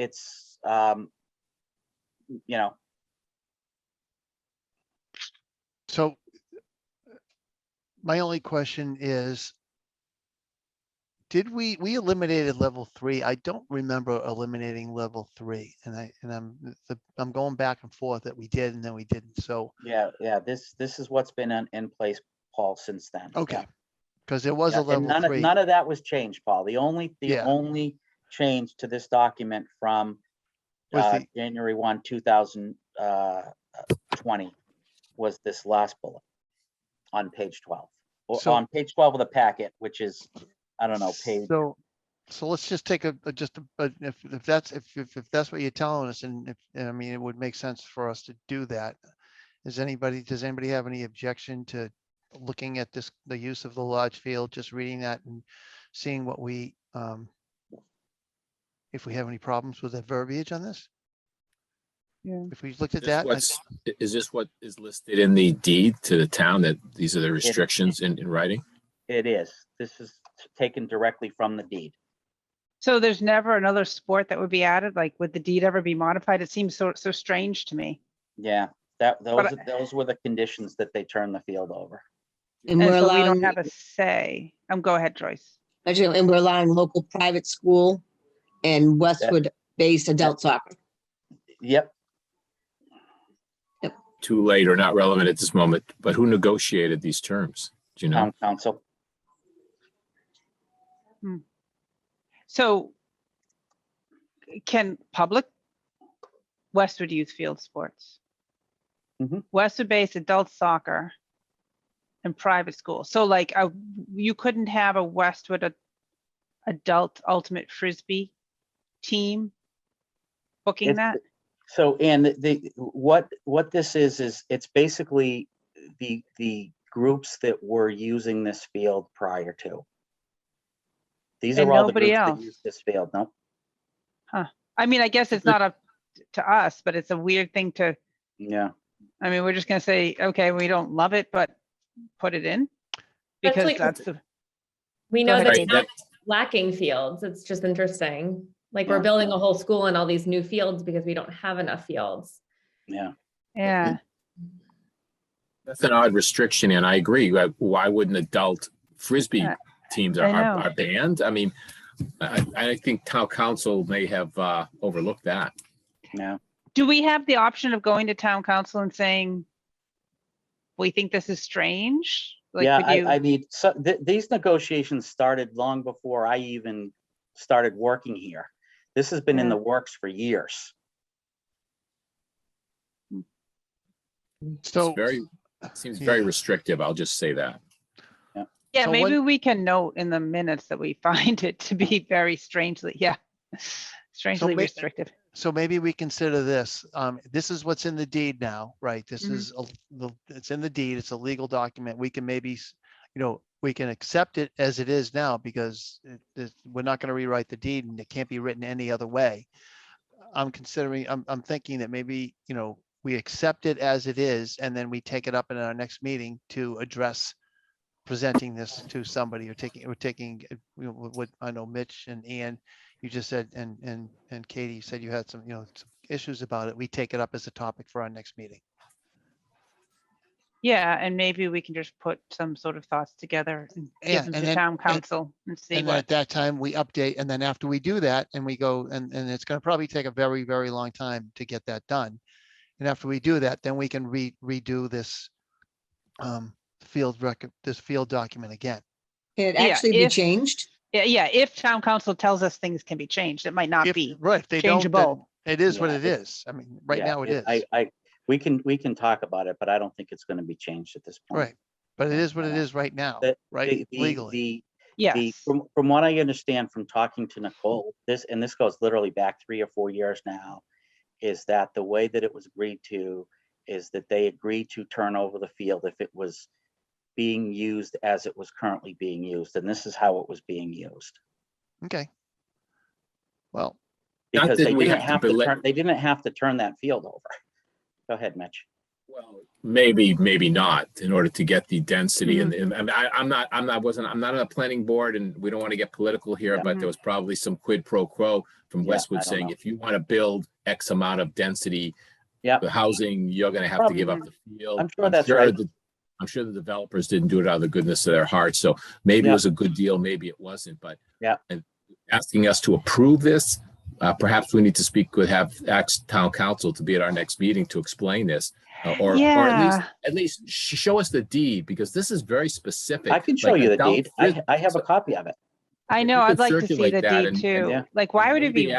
So my only question is, did we eliminated level 3? I don't remember eliminating level 3, and I'm going back and forth that we did and then we didn't. So Yeah, this is what's been in place, Paul, since then. okay, Yeah. because there was a Yeah, and level 3. none of that was changed, Paul. The only Yeah. change to this document from Was the January 1, 2020 was this last bullet on page 12. Or So- on page 12 of the packet, which is, I don't know, page. So let's just take if that's what you're telling us, and I mean, it would make sense for us to do that. Does anybody have any objection to looking at the use of the large field, just reading that and seeing what if we have any problems with the verbiage on this? Yeah. If we looked at Is this that, is this what is listed in the deed to the town, that these are the restrictions in writing? It is. This is taken directly from the deed. So there's never another sport that would be added? Like, would the deed ever be modified? It seems so strange to me. Yeah, those were the conditions that they turned the field over. And And we're so we don't allowing, have a say. Go ahead, Joyce. and we're allowing local private school and Westwood-based adult soccer. Yep. Too late or not relevant at this moment, but who negotiated these terms? Do you know? Town council. So can public Westwood youth field sports, Mhm. Westwood-based adult soccer, and private school. So like you couldn't have a Westwood adult ultimate frisbee team booking It's- that? So, and what this is it's basically the groups that were using this field prior to. These And are all the nobody groups that else? use this field. No, I mean, I guess it's not up to us, but it's a weird thing to, yeah, I mean, we're just gonna say, okay, we don't love it, but put it in. That's Because like- that's the, We Go know ahead, that Katie. it's not lacking fields. It's just interesting. Like Yeah. we're building a whole school and all these new fields because we don't have enough fields. yeah. yeah. That's an odd restriction, and I agree. Why wouldn't adult frisbee Yeah, teams I know. are banned? I mean, I think town council may have overlooked that. Yeah. Do we have the option of going to town council and saying, we think this is strange? Like, Yeah, could you? I mean, so these negotiations started long before I even started working here. This has been in Yeah. the works for years. so Seems very restrictive. I'll just say that. Yeah, So maybe when- we can note in the minutes that we find it to be very strangely, strangely may- restrictive. So maybe we consider this. This is what's in the deed now, right? This Mhm. is, it's in the deed. It's a legal document. We can maybe, we can accept it as it is now because we're not going to rewrite the deed and it can't be written any other way. I'm thinking that maybe, we accept it as it is and then we take it up in our next meeting to address presenting this to somebody or taking, what I know Mitch and Ian, you just said, and Katie, you said you had some, some issues about it. We take it up as a topic for our next meeting. Yeah, and maybe we can just put some sort of thoughts together and Yeah, give them and to then- town council and see And then what. at that time, we update, and then after we do that, and we go, and it's gonna probably take a very, very long time to get that done. And after we do that, then we can redo this field document again. Can it Yeah, actually be if- changed? Yeah, if town council tells us things can be changed, it might not If- be Right, if they don't, then changeable. it is what Yeah, it is. I mean, right Yeah, now it is. we can talk about it, but I don't think it's going to be changed at this point. Right, but it is what it is right now, The- right, The- legally. Yes, from what I understand from talking to Nicole, this goes literally back 3 or 4 years now, is that the way that it was agreed to is that they agreed to turn over the field if it was being used as it was currently being used, and this is how it was being used. Okay. Well, Not Because that they we didn't have to have to turn that field over. Go ahead, Mitch. Well, maybe not in order to get the density and I'm not on a planning board and we don't want to get political here, Yeah. but there was probably some quid pro quo from Yeah, Westwood I don't saying, know. if you want to build X amount of density, Yeah. the housing, you're going to have to give up the field. I'm sure that's right. I'm sure the developers didn't do it out of the goodness of their hearts. So maybe it Yeah. was a good deal, maybe it wasn't, but Yeah. And asking us to approve this. Perhaps we need to speak with, ask town council to be at our next meeting to explain this. Or at least show us the deed, because this is very specific. I can show like you the adult deed. fris- I have a copy of it. I if know, you I'd could like to see circulate the that deed and- too. yeah. Like, why would it be?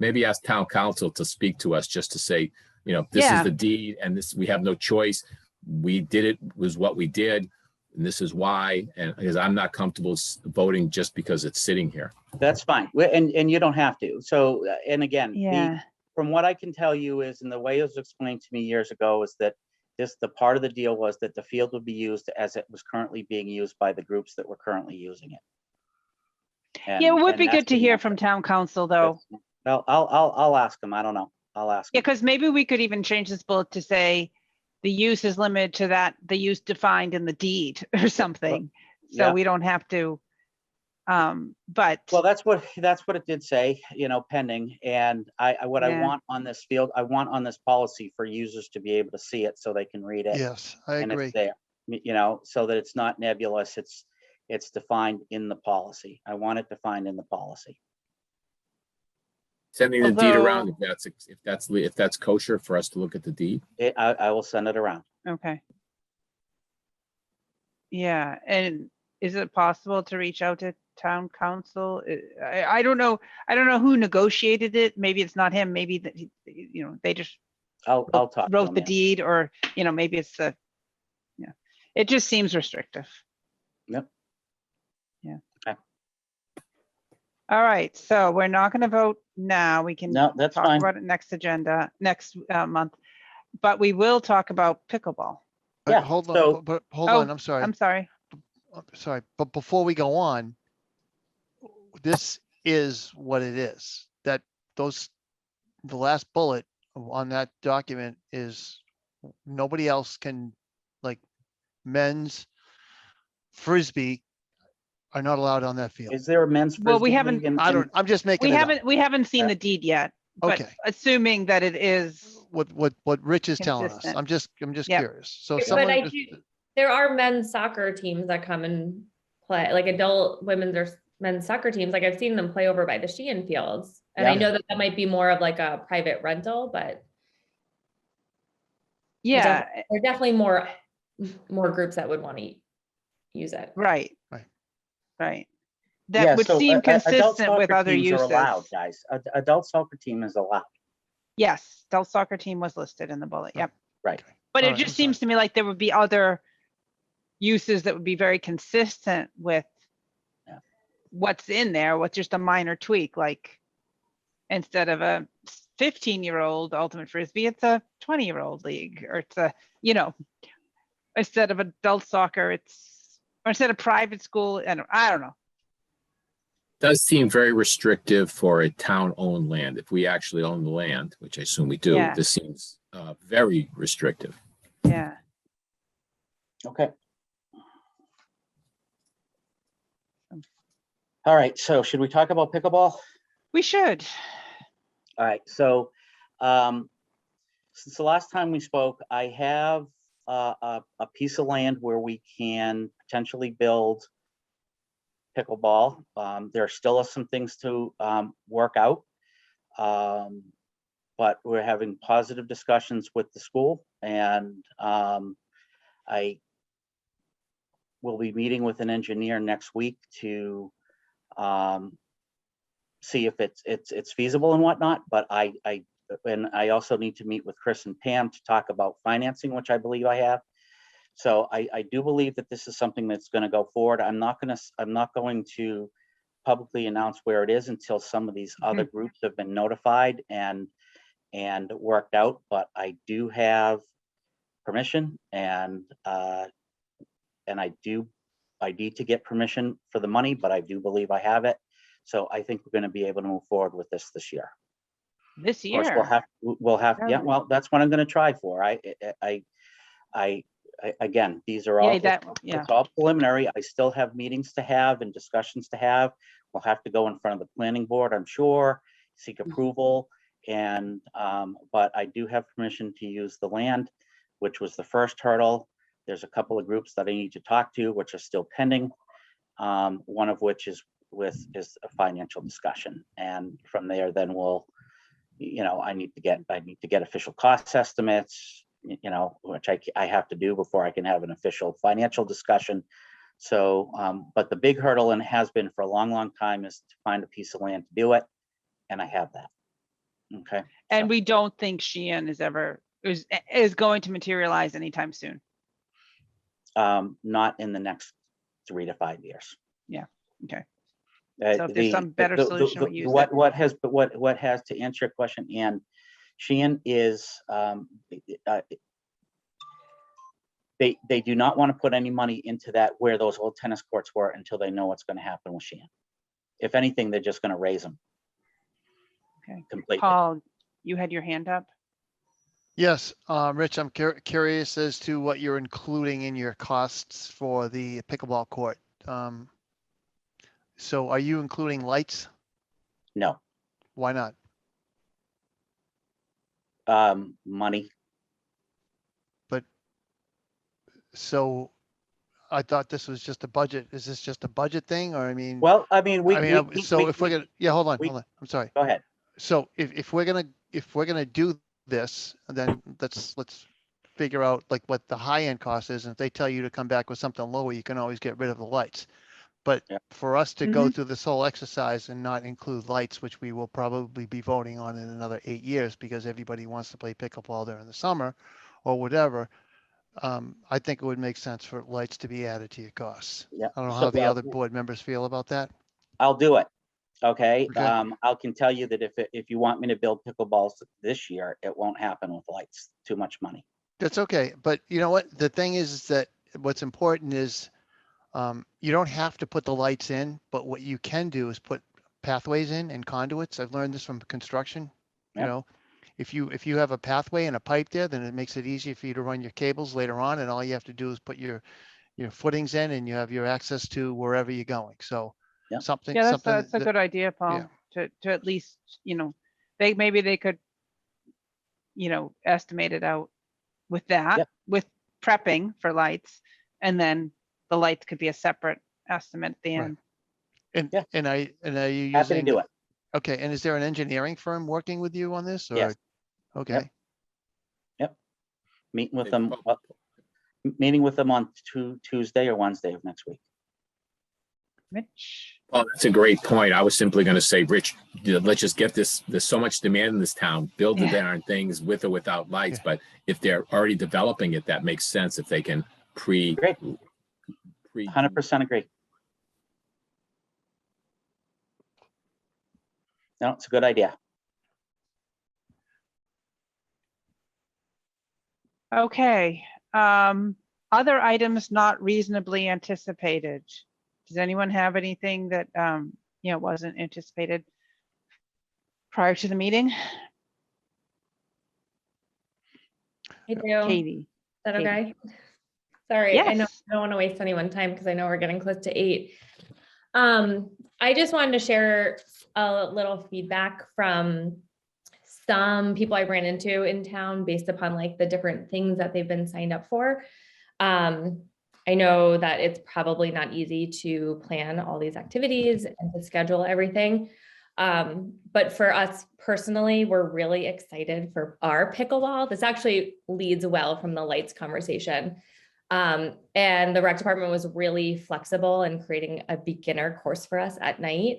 Maybe ask town council to speak to us, just to say, this is Yeah. the deed, and this, we have no choice. We did it, was what we did, and this is why. And because I'm not comfortable voting just because it's sitting here. That's fine. And you don't have to. So, and again, Yeah, from what I can tell you is, and the way it was explained to me years ago, is that the part of the deal was that the field would be used as it was currently being used by the groups that were currently using it. yeah, it would be that's good to the hear answer. from town council though. Well, I'll ask them. I don't know. I'll ask. Yeah, them. because maybe we could even change this bullet to say the use is limited to that, the use defined in the deed or something. So yeah. we don't have to, but Well, that's what it did say, pending. And what I Yeah. want on this field, I want on this policy for users to be able to see it so they can read it. Yes, I And agree. it's there, so that it's not nebulous. It's defined in the policy. I want it defined in the policy. Sending the deed around, Although- if that's kosher for us to look at the deed. I will send it around. okay. Yeah, and is it possible to reach out to town council? I don't know. I don't know who negotiated it. Maybe it's not him. Maybe that they just I'll talk to wrote them, the yeah. deed, or maybe it's it just seems restrictive. Yep. Yeah. Okay. All right, so we're not going to vote now. We can No, that's talk fine. about it next month, but we will talk about pickleball. But Yeah, hold so- on, but hold Oh, on, I'm sorry. I'm sorry. Sorry, but before we go on, this is what it is. That the last bullet on that document is nobody else can, like, men's frisbee are not allowed on that field. Is there a men's Well, we frisbee haven't- league in- I don't, I'm just making it up. We haven't seen the deed yet, but Okay, assuming that it is, what Rich is telling us. Consistent. I'm just Yep. curious. So But someone, I do, there are men's soccer teams that come and play, like adult women's or men's soccer teams. Like I've seen them play over by the Sheehan fields. And I Yeah. know that might be more of like a private rental, but yeah, there are definitely more groups that would want to use it. right. Right. Right. Yeah, That would so seem adult consistent with soccer other teams are uses. allowed, guys. Adult soccer team is allowed. Yes, adult soccer team was listed in the bullet. Yep. Right. But All it right, just I'm sorry. seems to me like there would be other uses that would be very consistent with Yeah. what's in there, with just a minor tweak, like instead of a 15-year-old ultimate frisbee, it's a 20-year-old league, or it's a, instead of adult soccer, or instead of private school, I don't know. Does seem very restrictive for a town-owned land. If we actually own the land, which I assume we do, Yeah. this seems very restrictive. Yeah. Okay. All right, so should we talk about pickleball? We should. All right, so since the last time we spoke, I have a piece of land where we can potentially build pickleball. There still are some things to work out, but we're having positive discussions with the school, and I will be meeting with an engineer next week to see if it's feasible and whatnot. But I also need to meet with Chris and Pam to talk about financing, which I believe I have. So I do believe that this is something that's going to go forward. I'm not going to publicly announce where it is until some of these other groups have been notified and worked out. But I do have permission, and I need to get permission for the money, but I do believe I have it. So I think we're going to be able to move forward with this year. This Of course, year. we'll have, yeah, well, that's what I'm going to try for. Again, these are all, it's all preliminary. I still have meetings to have and discussions to have. We'll have to go in front of the planning board, I'm sure, seek approval. And, but I do have permission to use the land, which was the first hurdle. There's a couple of groups that I need to talk to, which are still pending. One of which is is a financial discussion. And from there, then we'll, I need to get official cost estimates, which I have to do before I can have an official financial discussion. So, but the big hurdle, and has been for a long, long time, is to find a piece of land to do it. And I have that. Okay. And So, we don't think Sheehan is going to materialize anytime soon. not in the next 3 to 5 years. Yeah. Okay. Uh, So if there's some better solution, we use it. what has to answer your question, and Sheehan is, they do not want to put any money into that where those old tennis courts were until they know what's going to happen with Sheehan. If anything, they're just going to raise them. Okay. Completely. Paul, you had your hand up. Yes, Rich, I'm curious as to what you're including in your costs for the pickleball court. So are you including lights? No. Why not? Money. So I thought this was just a budget. Is this just a budget thing? Or I mean, Well, I mean, if we're gonna, yeah, hold on. I'm sorry. Go ahead. So if we're gonna do this, then let's figure out like what the high end cost is. And if they tell you to come back with something lower, you can always get rid of the lights. But Yep. for us to go through this whole exercise and not include lights, which we will probably be voting on in another 8 years because everybody wants to play pickleball during the summer or whatever, I think it would make sense for lights to be added to your costs. Yeah. I don't know So, how the other board members feel about that. I'll do it. Okay. Okay. I can tell you that if you want me to build pickleballs this year, it won't happen with lights. Too much money. That's okay. But you know what? The thing is that what's important is you don't have to put the lights in, but what you can do is put pathways in and conduits. I've learned this from construction. You Yep. know, if you have a pathway and a pipe there, then it makes it easier for you to run your cables later on. And all you have to do is put your footings in and you have your access to wherever you're going. So Yep. something, Yeah, something that's a that- good idea, Paul, to at least, maybe they could, estimate it out with that, Yep. with prepping for lights, and then the lights could be a separate estimate at the Right. end. and, Yeah. and are you Happy to using, do it. okay. And is there an engineering firm working with you on this or? Yes. Okay. Meeting with Maybe them. Paul- Meeting with them on Tuesday or Wednesday of next week. Mitch? Oh, that's a great point. I was simply going to say, Rich, let's just get this. There's so much demand in this town. Build the Yeah. darn things with or without lights. Yeah. But if they're already developing it, that makes sense. If they can pre 100% agree. No, it's a good idea. Okay, other items not reasonably anticipated. Does anyone have anything that, wasn't anticipated prior to the meeting? I do. Katie? Is that Katie. okay? Sorry, I know Yes. I don't want to waste anyone's time because I know we're getting close to 8. I just wanted to share a little feedback from some people I ran into in town based upon like the different things that they've been signed up for. I know that it's probably not easy to plan all these activities and to schedule everything. But for us personally, we're really excited for our pickleball. This actually leads well from the lights conversation. And the rec department was really flexible in creating a beginner course for us at night.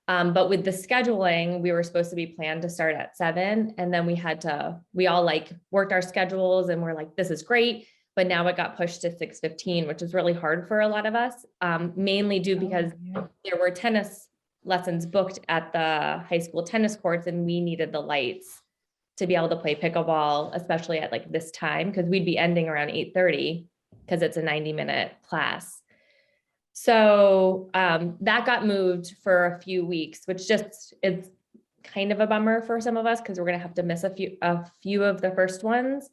But with the scheduling, we were supposed to be planned to start at 7. And then we all like worked our schedules and we're like, this is great. But now it got pushed to 6:15, which is really hard for a lot of us, mainly due because there were tennis lessons booked at the high school tennis courts and we needed the lights to be able to play pickleball, especially at like this time, because we'd be ending around 8:30 because it's a 90-minute class. So that got moved for a few weeks, which just it's kind of a bummer for some of us because we're gonna have to miss a few of the first ones.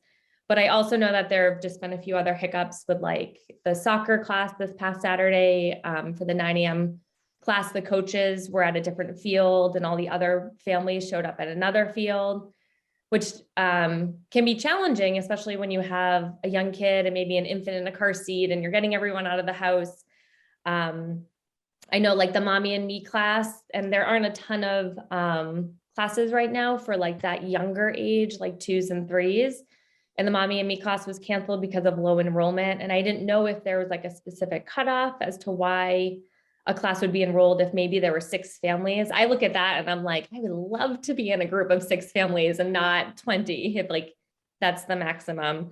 But I also know that there have just been a few other hiccups with like the soccer class this past Saturday for the 9 a.m. class. The coaches were at a different field and all the other families showed up at another field, which can be challenging, especially when you have a young kid and maybe an infant in a car seat and you're getting everyone out of the house. I know like the Mommy and Me class, and there aren't a ton of classes right now for like that younger age, like 2s and 3s. And the Mommy and Me class was canceled because of low enrollment. And I didn't know if there was like a specific cutoff as to why a class would be enrolled if maybe there were 6 families. I look at that and I'm like, I would love to be in a group of 6 families and not 20, if like that's the maximum.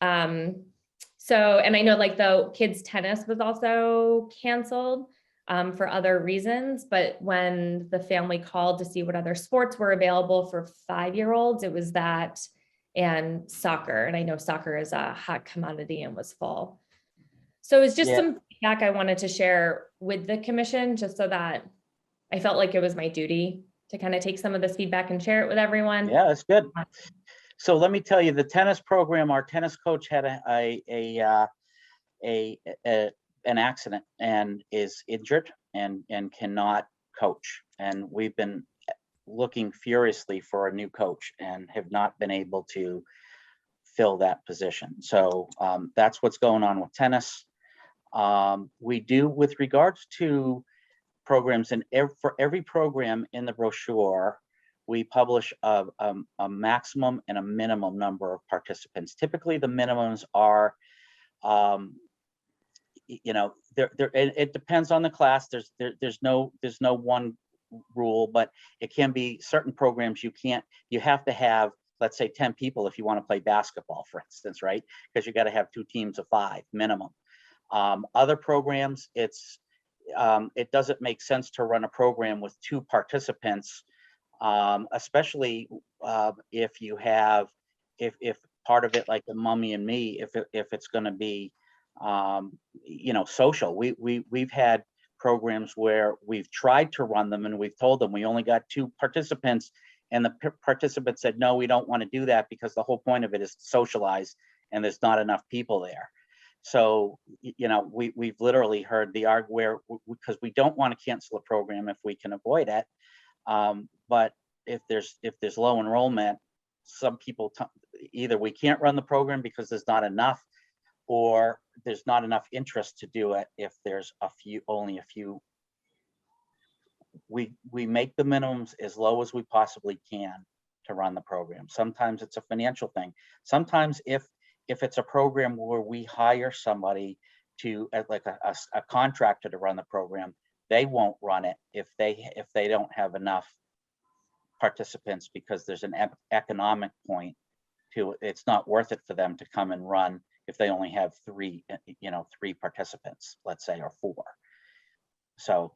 So, and I know like the kids tennis was also canceled for other reasons, but when the family called to see what other sports were available for 5-year-olds, it was that and soccer. And I know soccer is a hot commodity and was full. So it's just some feedback I wanted to share with the commission, just so that I felt like it was my duty to kind of take some of this feedback and share it with everyone. Yeah, that's good. So let me tell you, the tennis program, our tennis coach had an accident and is injured and cannot coach. And we've been looking furiously for a new coach and have not been able to fill that position. So that's what's going on with tennis. We do, with regards to programs, and for every program in the brochure, we publish a maximum and a minimum number of participants. Typically, the minimums are, it depends on the class. There's no one rule, but it can be certain programs you have to have, let's say 10 people if you want to play basketball, for instance, right? Because you got to have 2 teams of 5 minimum. Other programs, it doesn't make sense to run a program with 2 participants, especially if you have, if part of it, like the Mommy and Me, if it's going to be, social. We've had programs where we've tried to run them and we've told them we only got 2 participants, and the participants said, no, we don't want to do that because the whole point of it is to socialize and there's not enough people there. So, we've literally heard the argument where, because we don't want to cancel a program if we can avoid it. But if there's low enrollment, some people either we can't run the program because there's not enough, or there's not enough interest to do it if there's only a few. We make the minimums as low as we possibly can to run the program. Sometimes it's a financial thing. Sometimes if it's a program where we hire somebody to, like a contractor to run the program, they won't run it if they don't have enough participants, because there's an economic point to it. It's not worth it for them to come and run if they only have 3 participants, let's say, or 4. So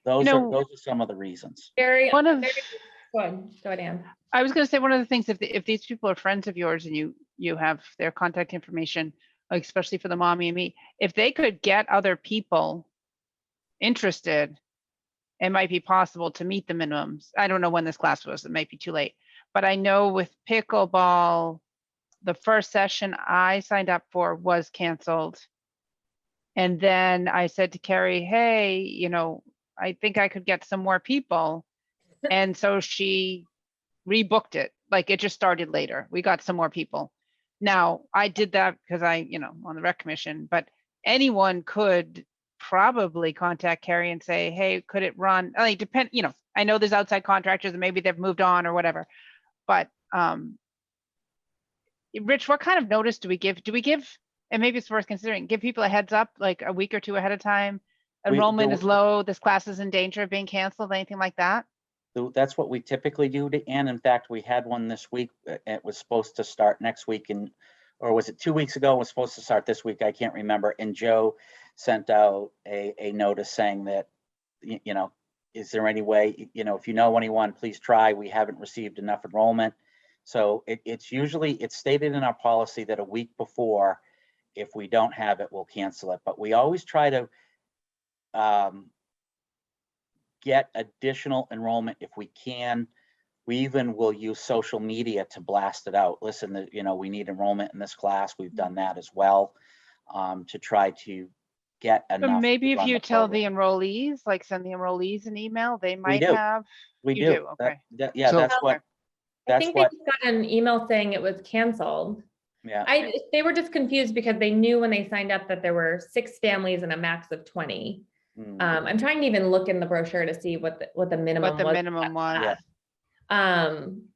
those are some of the reasons. Gary, One of, go ahead, Ann. I was going to say, one of the things, if these people are friends of yours and you have their contact information, like especially for the Mommy and Me, if they could get other people interested, it might be possible to meet the minimums. I don't know when this class was, it might be too late, but I know with pickleball, the first session I signed up for was canceled. And then I said to Carrie, hey, I think I could get some more people. And so she rebooked it. Like, it just started later. We got some more people. Now, I did that because I, on the rec commission, but anyone could probably contact Carrie and say, hey, could it run? Like, I know there's outside contractors and maybe they've moved on or whatever, but Rich, what kind of notice do we give? And maybe it's worth considering, give people a heads up, like a week or 2 ahead of time, enrollment is low, this class is in danger of being canceled, anything like that? That's what we typically do. And in fact, we had one this week. It was supposed to start next week, or was it 2 weeks ago? It was supposed to start this week. I can't remember. And Joe sent out a notice saying that, is there any way, if you know anyone, please try. We haven't received enough enrollment. So it's stated in our policy that a week before, if we don't have it, we'll cancel it. But we always try to get additional enrollment if we can. We even will use social media to blast it out. Listen, we need enrollment in this class. We've done that as well, to try to get enough. So maybe if you tell the enrollees, like send the enrollees an email, they might have. We do. Okay. Yeah, So- that's what. I think they just got an email saying it was canceled. Yeah. They were just confused because they knew when they signed up that there were 6 families and a max of 20. Mm. I'm trying to even look in the brochure to see what the minimum What the was. minimum was. Yeah.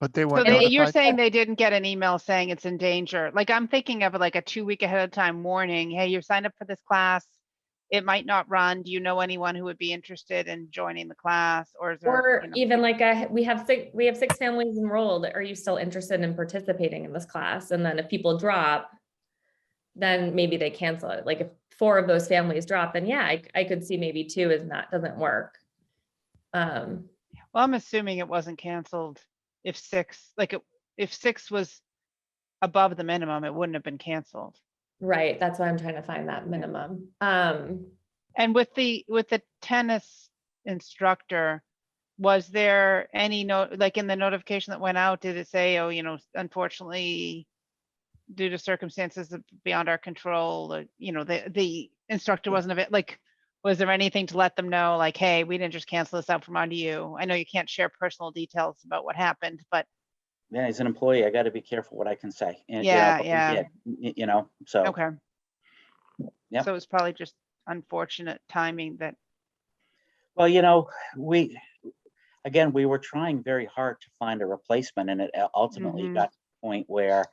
But they So weren't you're notified. saying they didn't get an email saying it's in danger. Like I'm thinking of it like a 2-week ahead of time warning. Hey, you signed up for this class. It might not run. Do you know anyone who would be interested in joining the class? Or is there, Or you know, even like we have 6 families enrolled. Are you still interested in participating in this class? And then if people drop, then maybe they cancel it. Like if 4 of those families drop, then yeah, I could see maybe 2 doesn't work. well, I'm assuming it wasn't canceled. If 6, if 6 was above the minimum, it wouldn't have been canceled. Right. That's why I'm trying to find that minimum. And with the tennis instructor, was there any note, like in the notification that went out, did it say, oh, you know, unfortunately, due to circumstances beyond our control, you know, the instructor wasn't of it, like, was there anything to let them know, like, hey, we didn't just cancel this out from under you? I know you can't share personal details about what happened, but Yeah, as an employee, I got to be careful what I can say. And, yeah, but we yeah. did, you know, so. Okay. Yep. So it's probably just unfortunate timing that, Well, you know, we were trying very hard to find a replacement, and it ultimately Mhm. got to the point where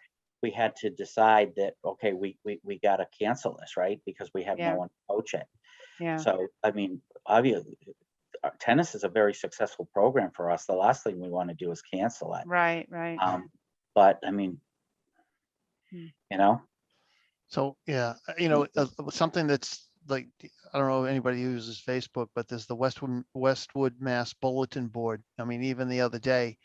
we had to decide that, okay, we got to cancel this, right? Because we have Yeah. no one to coach it. yeah, So, I mean, obviously, tennis is a very successful program for us. The last thing we want to do is cancel it. right. But I mean, Hmm. you know, So, yeah, something that's like, I don't know if anybody uses Facebook, but there's the Westwood Mass Bulletin Board. I mean, even the other day,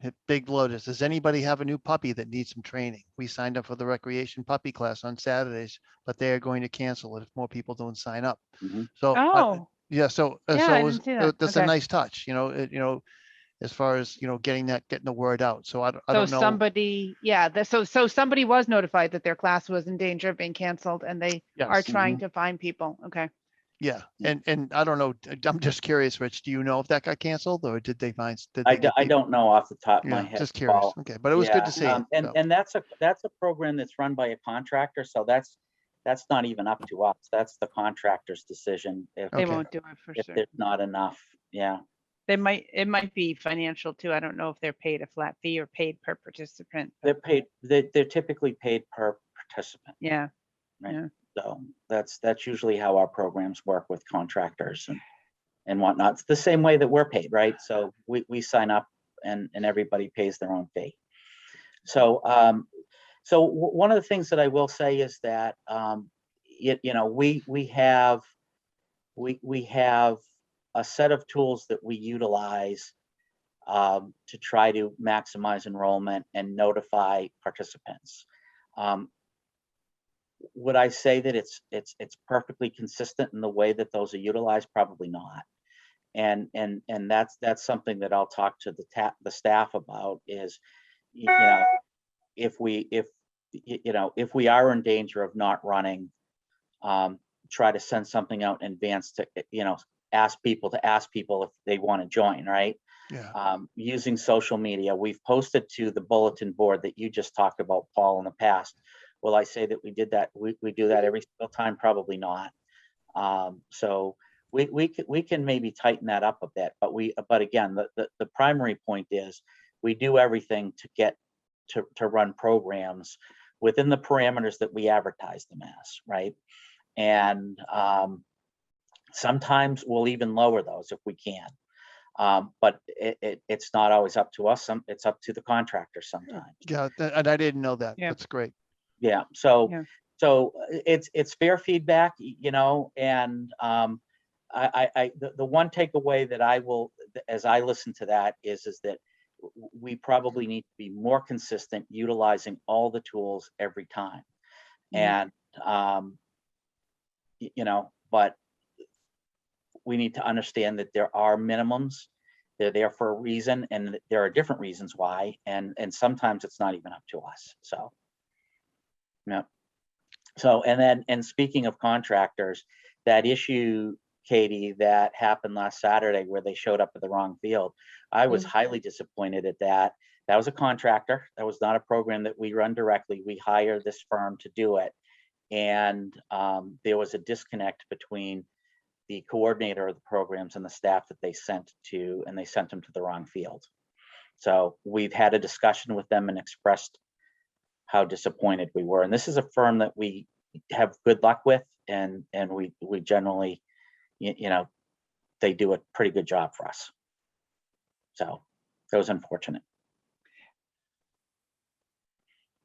hit Big Lotus, does anybody have a new puppy that needs some training? We signed up for the recreation puppy class on Saturdays, but they are going to cancel it if more people don't sign up. Mhm. So, Oh, yeah, so, yeah, I didn't see that. that's Okay. a nice touch, as far as, getting the word out. So I So don't know. somebody, yeah, so somebody was notified that their class was in danger of being canceled and they are Yes. trying to find people. Okay. Yeah, Yeah. and I don't know, I'm just curious, Rich, do you know if that got canceled or did they I get people? don't know off the top of my Yeah, head. just curious. Paul. Okay, but it was good to see it. And so. and that's a program that's run by a contractor, so that's not even up to us. That's the contractor's decision if They Okay. won't do it for if sure. there's not enough. Yeah. It might be financial too. I don't know if they're paid a flat fee or paid per participant. but They're typically paid per participant. Yeah. Right. Yeah. So that's usually how our programs work with contractors and whatnot. It's the same way that we're paid, right? So we sign up and everybody pays their own fee. So one of the things that I will say is that we have a set of tools that we utilize to try to maximize enrollment and notify participants. Would I say that it's perfectly consistent in the way that those are utilized? Probably not. And that's something that I'll talk to the staff about is, if we are in danger of not running, try to send something out in advance to, ask people if they want to join, right? Yeah. Using social media. We've posted to the bulletin board that you just talked about, Paul, in the past. Will I say that we did that? We do that every single time? Probably not. So we can maybe tighten that up a bit, but again, the primary point is we do everything to get to run programs within the parameters that we advertise them as, right? And sometimes we'll even lower those if we can. But it's not always up to us. It's up to the contractor sometimes. Yeah, and I didn't know that. Yeah. That's great. Yeah. So Yeah. it's fair feedback, and the one takeaway that I will, as I listen to that, is that we probably need to be more consistent utilizing all the tools every time. Mhm. And but we need to understand that there are minimums. They're there for a reason, and there are different reasons why, and sometimes it's not even up to us. So yeah. So and speaking of contractors, that issue, Katie, that happened last Saturday where they showed up at the wrong field, I was highly disappointed at that. That was a contractor. That was not a program that we run directly. We hire this firm to do it. And there was a disconnect between the coordinator of the programs and the staff that they sent them to the wrong field. So we've had a discussion with them and expressed how disappointed we were. And this is a firm that we have good luck with, and we generally, you know, they do a pretty good job for us. So that was unfortunate.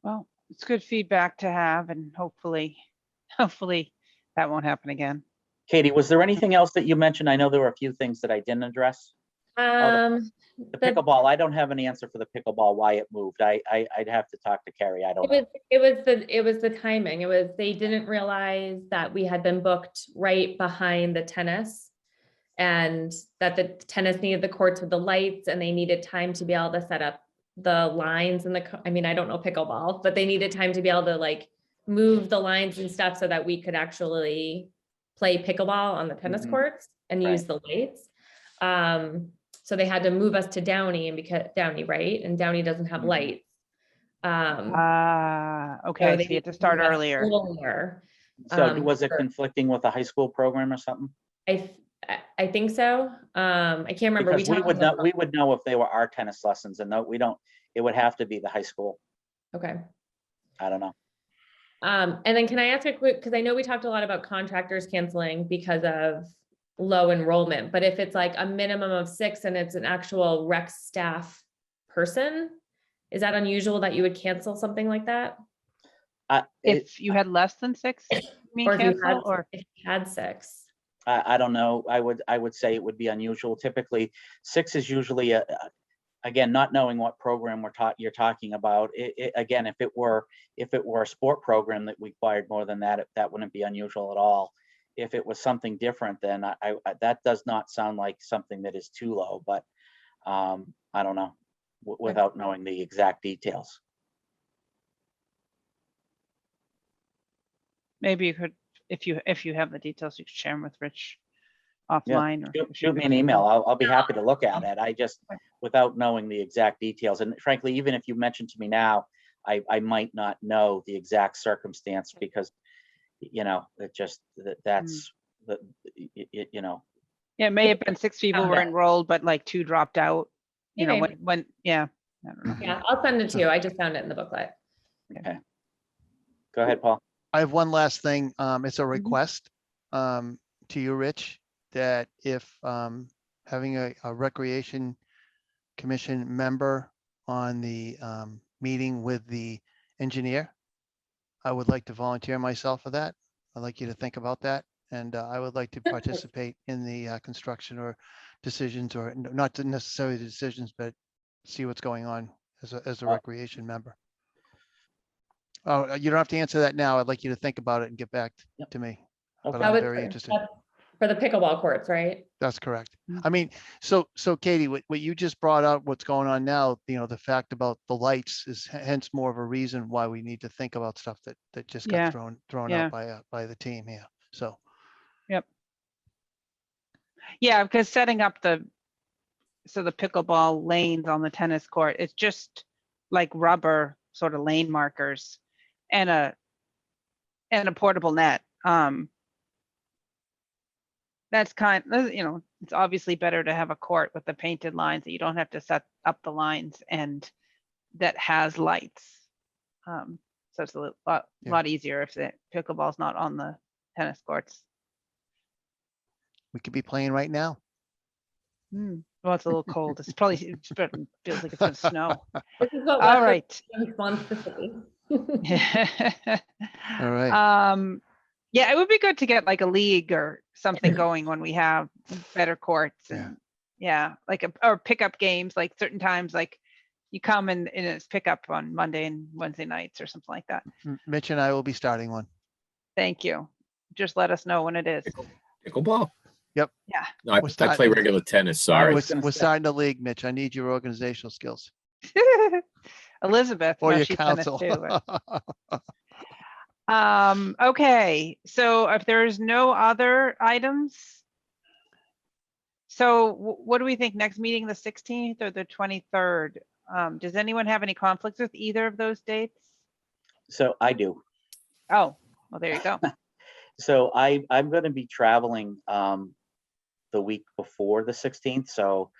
Well, it's good feedback to have, and hopefully that won't happen again. Katie, was there anything else that you mentioned? I know there were a few things that I didn't address. The pickleball, I don't have an answer for the pickleball, why it moved. I'd have to talk to Carrie. I don't know. It was the timing. They didn't realize that we had been booked right behind the tennis, and that the tennis needed the courts with the lights, and they needed time to be able to set up the lines and I mean, I don't know pickleball, but they needed time to be able to like move the lines and stuff so that we could actually play pickleball on the tennis courts and use the lights. So they had to move us to Downey, and because Downey, right? And Downey doesn't have lights. Okay, so so they you had to start moved us earlier. earlier. So was it conflicting with a high school program or something? I think so. I can't remember. Because we would know if they were our tennis lessons, and no, we don't. It would have to be the high school. Okay. I don't know. And then can I ask a quick, because I know we talked a lot about contractors canceling because of low enrollment, but if it's like a minimum of 6 and it's an actual rec staff person, is that unusual that you would cancel something like that? If you had less than 6, you mean Or if cancel, if you had 6? I don't know. I would say it would be unusual. Typically, 6 is usually again, not knowing what program you're talking about. Again, if it were a sport program that required more than that, that wouldn't be unusual at all. If it was something different, then that does not sound like something that is too low. But I don't know, without knowing the exact details. maybe you could, if you have the details, you could share them with Rich offline. Or Shoot me an email. I'll be happy to look at it. I just, without knowing the exact details, and frankly, even if you mentioned to me now, I might not know the exact circumstance, because, you know, it just, that's the, you know. Yeah, it may have been 6 people were enrolled, but like 2 dropped out. You know, when yeah, I don't know. Yeah, I'll send it to you. I just found it in the booklet. Okay. Go ahead, Paul. I have one last thing. It's a request to you, Rich, that if having a recreation commission member on the meeting with the engineer, I would like to volunteer myself for that. I'd like you to think about that. And I would like to participate in the construction or decisions, or not necessarily the decisions, but see what's going on as a recreation member. Oh, you don't have to answer that now. I'd like you to think about it and get back to me. But Okay. I'm very interested. For the pickleball courts, right? That's correct. I mean, so Katie, what you just brought out, what's going on now, you know, the fact about the lights is hence more of a reason why we need to think about stuff that just got thrown out by the team here. So. Yep. Yeah, because setting up the pickleball lanes on the tennis court, it's just like rubber sort of lane markers and a portable net. That's you know, it's obviously better to have a court with the painted lines that you don't have to set up the lines, and that has lights. So it's a lot easier if the pickleball's not on the tennis courts. We could be playing right now. Well, it's a little cold. It feels like it's gonna snow. This is what All right. wants to see. All right. Yeah, it would be good to get like a league or something going when we have better courts, and like or pickup games, like certain times, like you come and it's pickup on Monday and Wednesday nights or something like that. Mitch and I will be starting one. Thank you. Just let us know when it is. Pickleball. Yep. Yeah. No, I play regular tennis. Sorry. We're starting the league, Mitch. I need your organizational skills. Elizabeth, Or no, your she's tennis counsel. too, okay, so if there's no other items, so what do we think? Next meeting, the 16th or the 23rd? Does anyone have any conflicts with either of those dates? So I do. Oh, well, there you go. So I'm going to be traveling the week before the 16th, so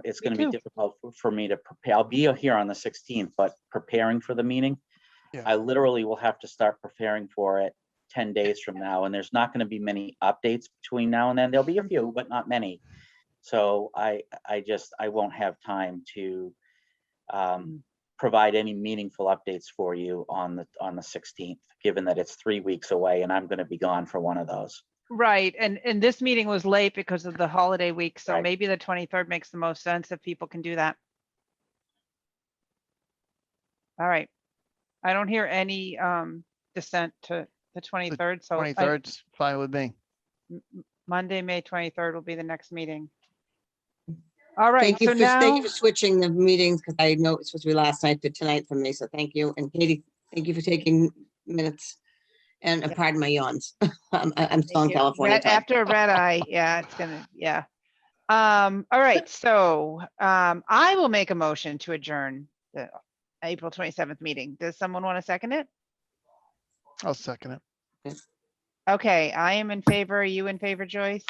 it's Me going to be too. difficult for me to prepare. I'll be here on the 16th, but preparing for the meeting, Yeah. I literally will have to start preparing for it 10 days from now, and there's not going to be many updates between now and then. There'll be a few, but not many. So I won't have time to provide any meaningful updates for you on the 16th, given that it's 3 weeks away and I'm going to be gone for one of those. Right, and this meeting was late because of the holiday week, so Right. maybe the 23rd makes the most sense if people can do that. All right. I don't hear any dissent to the 23rd, so 23rd's fine with me. Monday, May 23rd will be the next meeting. All right, Thank you so for, now, thank you for switching the meetings, because I know it's supposed to be last night to tonight for me, so thank you. And Katie, thank you for taking minutes. And pardon my yawns. I'm still in thank you. California time. After a red eye, yeah, it's gonna, yeah. All right, so I will make a motion to adjourn the April 27th meeting. Does someone want to second it? I'll second it. Okay, I am in favor. Are you in favor, Joyce?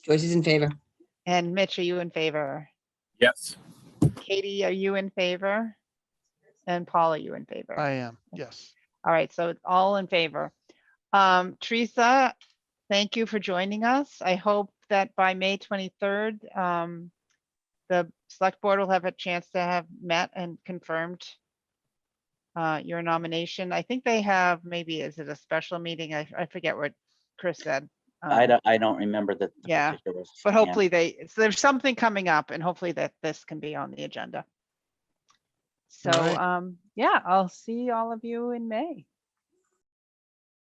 Joyce is in favor. And Mitch, are you in favor? Yes. Katie, are you in favor? And Paul, are you in favor? I am, yes. All right, so it's all in favor. Teresa, thank you for joining us. I hope that by May 23rd, the select board will have a chance to have met and confirmed your nomination. I think they have, maybe, is it a special meeting? I forget what Chris said. I don't remember the yeah, particulars. But yeah. hopefully so there's something coming up, and hopefully that this can be on the agenda. So All right. yeah, I'll see all of you in May.